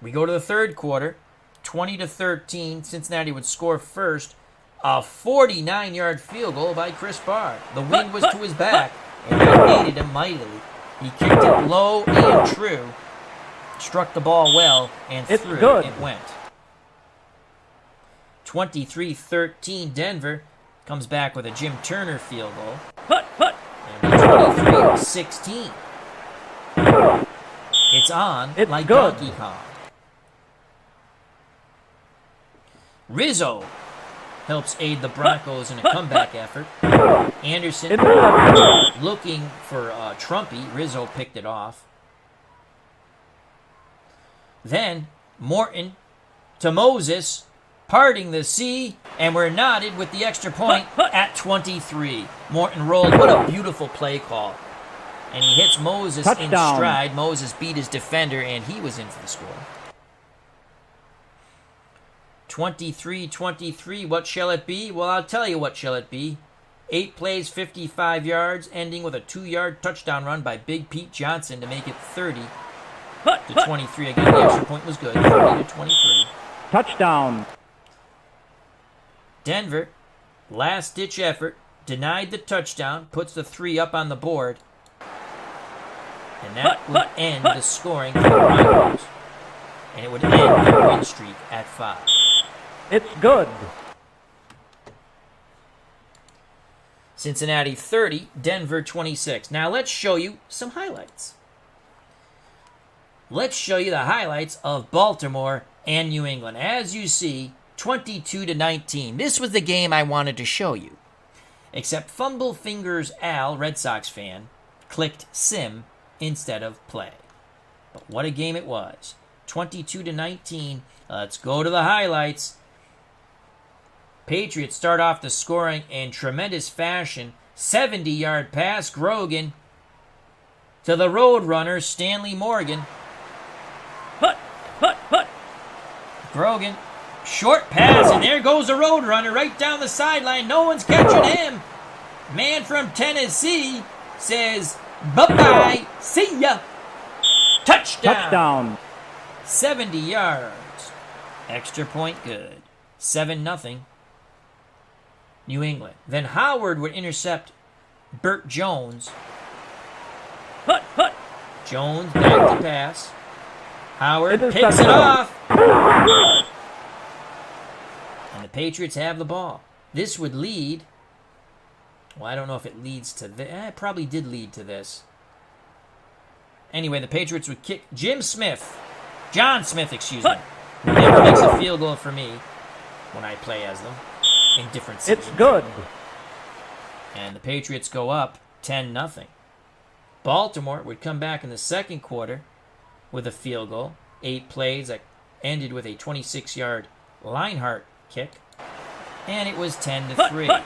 We go to the third quarter. 20-13. Cincinnati would score first. A 49-yard field goal by Chris Barr. The wind was to his back, and that aided him mightily. He kicked it low and true, struck the ball well, and It's through good. it went. 23-13 Denver comes back with a Jim Turner field goal. And 23-16. It's on It's like good. Donkey Kong. Rizzo helps aid the Broncos in a comeback effort. Anderson Interception. looking for Trumpy. Rizzo picked it off. Then Morton to Moses, parting the sea, and we're knotted with the extra point at 23. Morton rolled. What a beautiful play call. And he hits Moses in Touchdown. stride. Moses beat his defender, and he was in for the score. 23-23, what shall it be? Well, I'll tell you what shall it be. 8 plays, 55 yards, ending with a 2-yard touchdown run by Big Pete Johnson to make it 30-23. Again, the extra point was good, 30-23. Touchdown. Denver, last-ditch effort, denied the touchdown, puts the 3 up on the board, and that would end the scoring for the Broncos. And it would end the win streak at 5. It's good. Cincinnati 30, Denver 26. Now let's show you some highlights. let's show you the highlights of Baltimore and New England. As you see, 22-19. This was the game I wanted to show you. Except Fumble Fingers Al, Red Sox fan, clicked sim instead of play. But what a game it was. 22-19. Let's go to the highlights. Patriots start off the scoring in tremendous fashion. 70-yard pass, Grogan, to the Roadrunner, Stanley Morgan. Grogan, short pass, and there goes the Roadrunner right down the sideline. No one's catching him. Man from Tennessee says, bye-bye, see ya. Touchdown. 70 yards. Extra point good. 7-0. New England. Then Howard would intercept Burt Jones. Jones back to pass. Howard picks it off. And the Patriots have the ball. This would lead. Well, I don't know if it leads to this. It probably did lead to this. Anyway, the Patriots would kick John Smith, excuse me. Who never makes a field goal for me when I play as them in different seasons. It's good. And the Patriots go up 10-0. Baltimore would come back in the second quarter with a field goal. 8 plays that ended with a 26-yard Linehart kick. And it was 10-3.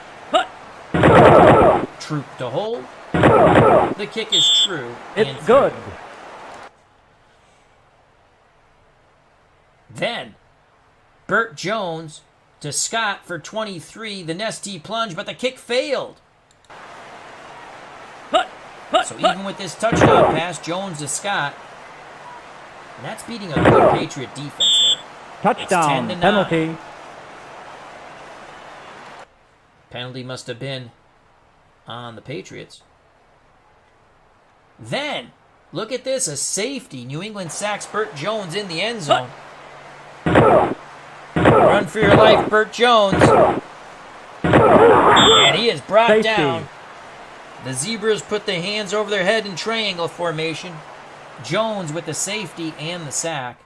Troop to hold. The kick is true. It's good. Then, Burt Jones to Scott for 23. The Nesty plunge, but the kick failed. So even with this touchdown pass, Jones to Scott, and that's beating a good Patriot defense there. Touchdown. Penalty. Penalty must have been on the Patriots. Then, look at this, a safety. New England sacks Burt Jones in the end zone. Run for your life, Burt Jones. And he is brought down. The Zebras put the hands over their head in triangle formation. Jones with the safety and the sack.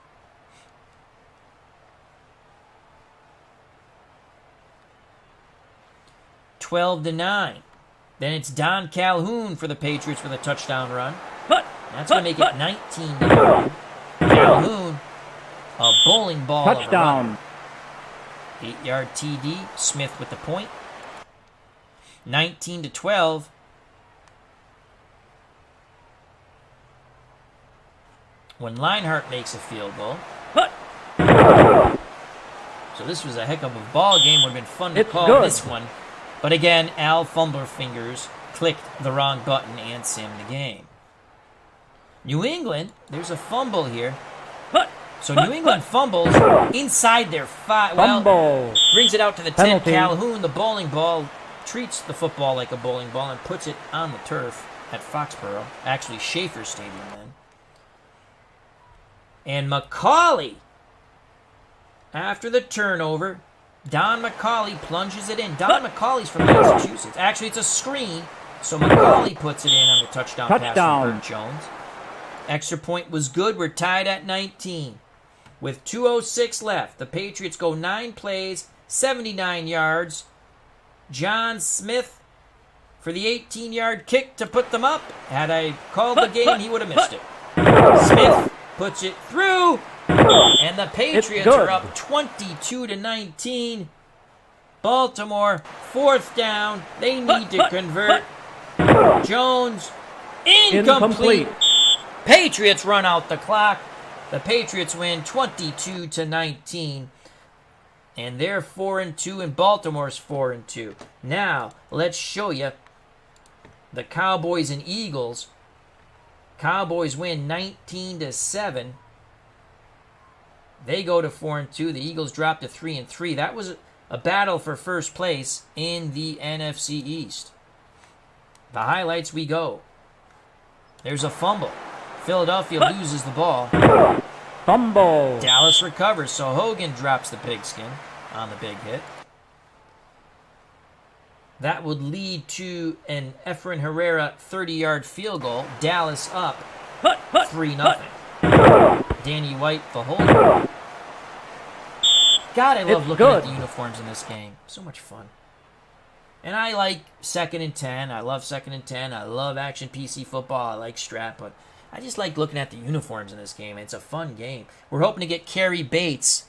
$12-9. Then it's Don Calhoun for the Patriots with a touchdown run. That's going to make it 19-9. Calhoun, a bowling ball. Touchdown. 8-yard TD. Smith with the point. 19-12. When Linehart makes a field goal. So this was a heck of a ball game. Would have been fun to call this one. But again, Al Fumbler Fingers clicked the wrong button and simmed the game. New England, there's a fumble here. So New England fumbles inside their 5. Well, brings it out to the 10. Penalty. Calhoun, the bowling ball, treats the football like a bowling ball and puts it on the turf at Foxborough. Actually, Schaefer Stadium then. And McCauley, after the turnover, Don McCauley plunges it in. Don McCauley's from Massachusetts. Actually, it's a screen, so McCauley puts it in on the touchdown pass from Burt Jones. Extra point was good. We're tied at 19. With 2:06 left, the Patriots go 9 plays, 79 yards. John Smith for the 18-yard kick to put them up. Had I called the game, he would have missed it. Smith puts it through, and the Patriots are up 22-19. Baltimore, 4th down. They need to convert. Jones, incomplete. Patriots run out the clock. The Patriots win 22-19. And they're 4-2, and Baltimore's 4-2. Now, let's show you the Cowboys and Eagles. Cowboys win 19-7. They go to 4-2. The Eagles drop to 3-3. That was a battle for first place in the NFC East. The highlights we go. There's a fumble. Philadelphia loses the ball. Fumble. Dallas recovers, so Hogan drops the pigskin on the big hit. That would lead to an Efren Herrera 30-yard field goal. Dallas up 3-0. Danny White, the holder. God, I love looking at the uniforms in this game. So much fun. And I like 2nd and 10. I love 2nd and 10. I love action PC football. I like strap, but I just like looking at the uniforms in this game. It's a fun game. We're hoping to get Kerry Bates,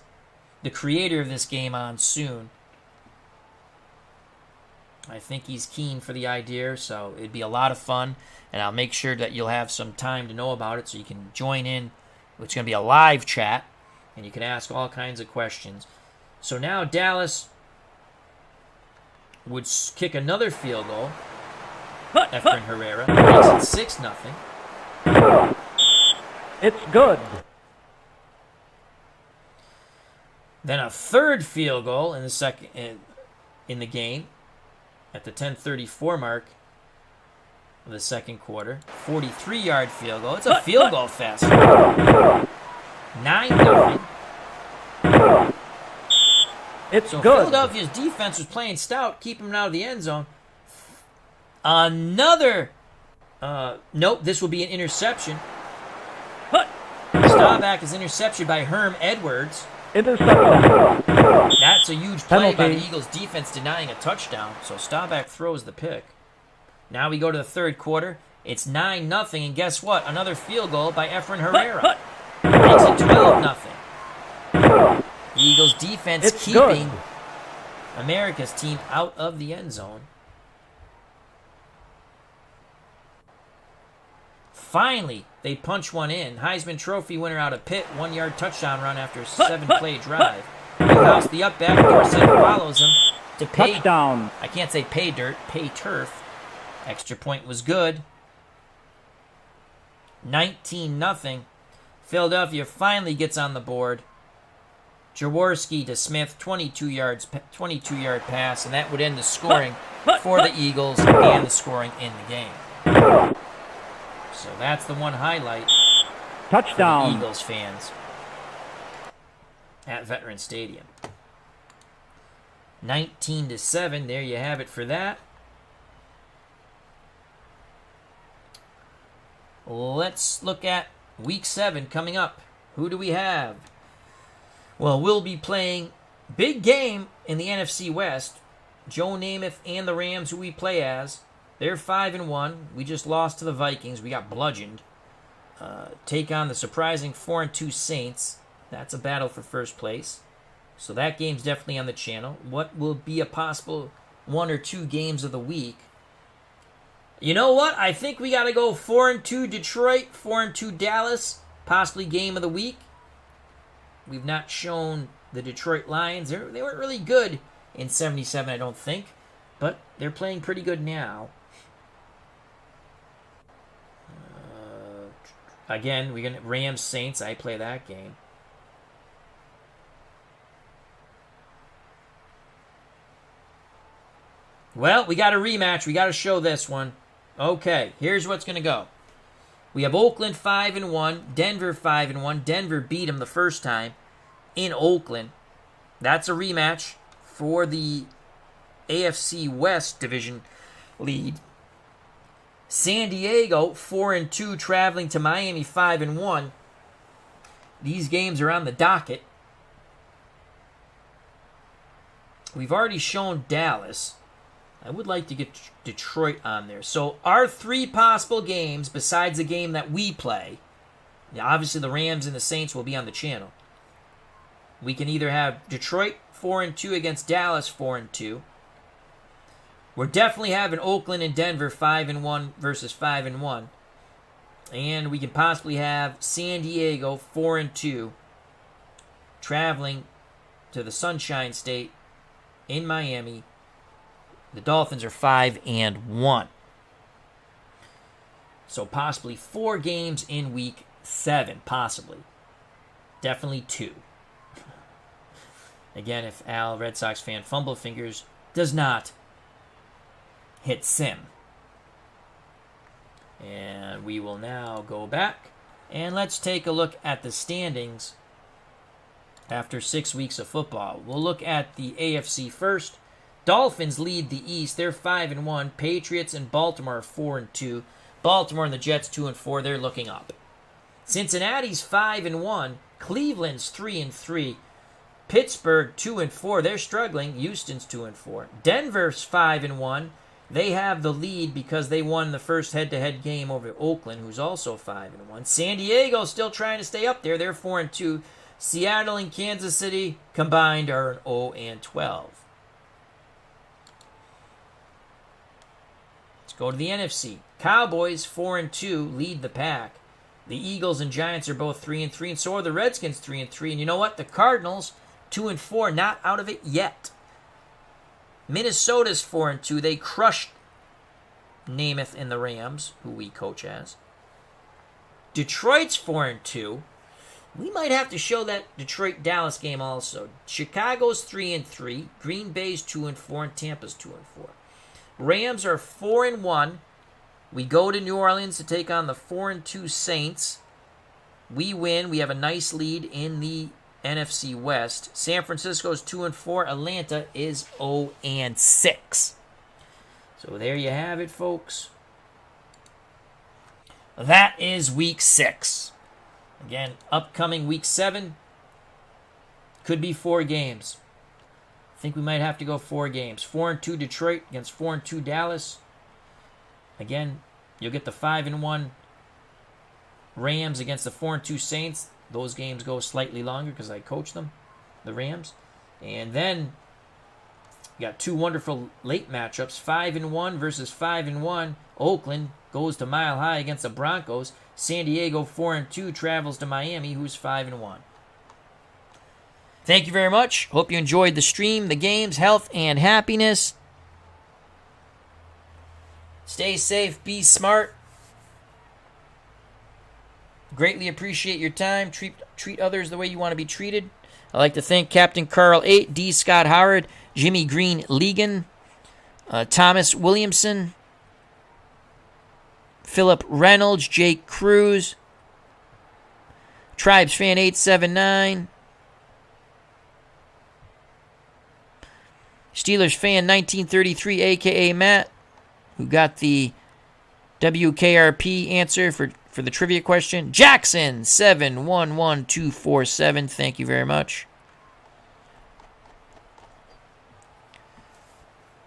the creator of this game, on soon. I think he's keen for the idea, so it'd be a lot of fun, and I'll make sure that you'll have some time to know about it so you can join in. It's going to be a live chat, and you can ask all kinds of questions. So now Dallas would kick another field goal. Efren Herrera makes it 6-0. It's good. Then a third field goal in the second in the game at the 10:34 mark of the second quarter. 43-yard field goal. It's a field goal fest. 9-0. It's so good. Philadelphia's defense was playing stout, keeping them out of the end zone. Another. Nope, this will be an interception. Staubach is intercepted by Herm Edwards. Interception. That's a huge play by the Penalty. Eagles defense denying a touchdown. So Staubach throws the pick. Now we go to the third quarter. It's 9-0, and guess what? Another field goal by Efren Herrera. Makes it 12-0. The Eagles defense It's keeping good. America's team out of the end zone. Finally, they punch one in. Heisman Trophy winner out of Pitt, 1-yard touchdown run after a 7-play drive. Newhouse, the up back, Dorsett follows him to pay. Touchdown. I can't say pay dirt, pay turf. Extra point was good. 19-0. Philadelphia finally gets on the board. Jaworski to Smith, 22-yard pass, and that would end the scoring for the Eagles and the scoring in the game. So that's the one highlight for the Touchdown. Eagles fans at Veterans Stadium. 19-7, there you have it for that. Let's look at Week 7 coming up. Who do we have? Well, we'll be playing big game in the NFC West. Joe Namath and the Rams, who we play as, they're 5-1. We just lost to the Vikings. We got bludgeoned. Take on the surprising 4-2 Saints. That's a battle for first place. So that game's definitely on the channel. What will be a possible 1 or 2 games of the week? You know what? I think we got to go 4-2 Detroit, 4-2 Dallas, possibly game of the week. We've not shown the Detroit Lions. They weren't really good in 77, I don't think. But they're playing pretty good now. Again, we're gonna Rams Saints. I play that game. Well, we got a rematch. We got to show this one. Okay, here's what's gonna go. We have Oakland 5-1, Denver 5-1. Denver beat them the first time in Oakland. That's a rematch for the AFC West division lead. San Diego 4-2, traveling to Miami 5-1. These games are on the docket. We've already shown Dallas. I would like to get Detroit on there. So our 3 possible games, besides the game that we play, obviously the Rams and the Saints will be on the channel. We can either have Detroit 4-2 against Dallas 4-2. We're definitely having Oakland and Denver 5-1 versus 5-1. And we can possibly have San Diego 4-2 traveling to the Sunshine State in Miami. The Dolphins are 5-1. So possibly 4 games in week 7, possibly. Definitely 2. Again, if Al, Red Sox fan, fumble fingers, does not hit sim. And we will now go back and let's take a look at the standings after 6 weeks of football. We'll look at the AFC first. Dolphins lead the East. They're 5-1. Patriots and Baltimore are 4-2. Baltimore and the Jets 2-4. They're looking up. Cincinnati's 5-1. Cleveland's 3-3. Pittsburgh 2-4. They're struggling. Houston's 2-4. Denver's 5-1. They have the lead because they won the first head-to-head game over Oakland, who's also 5-1. San Diego still trying to stay up there. They're 4-2. Seattle and Kansas City combined are 0-12. Let's go to the NFC. Cowboys 4-2 lead the pack. The Eagles and Giants are both 3-3, and so are the Redskins 3-3. And you know what? The Cardinals 2-4, not out of it yet. Minnesota's 4-2. They crushed Namath and the Rams, who we coach as. Detroit's 4-2. We might have to show that Detroit-Dallas game also. Chicago's 3-3. Green Bay's 2-4, and Tampa's 2-4. Rams are 4-1. We go to New Orleans to take on the 4-2 Saints. We win. We have a nice lead in the NFC West. San Francisco's 2-4. Atlanta is 0-6. So there you have it, folks. That is week 6. Again, upcoming week 7 could be 4 games. I think we might have to go 4 games. 4-2 Detroit against 4-2 Dallas. Again, you'll get the 5-1 Rams against the 4-2 Saints. Those games go slightly longer because I coach them, the Rams. And then you got 2 wonderful late matchups. 5-1 versus 5-1. Oakland goes to Mile High against the Broncos. San Diego 4-2 travels to Miami, who's 5-1. Thank you very much. Hope you enjoyed the stream, the games, health, and happiness. Stay safe, be smart. Greatly appreciate your time. Treat others the way you want to be treated. I'd like to thank Captain Carl 8, D. Scott Howard, Jimmy Green Legan, Thomas Williamson, Philip Reynolds, Jake Cruz, Tribes Fan 879, Steelers Fan 1933, a.k.a. Matt, who got the WKRP answer for the trivia question. Jackson 711247. Thank you very much.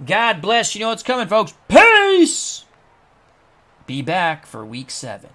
God bless. You know what's coming, folks. Peace! Be back for week 7.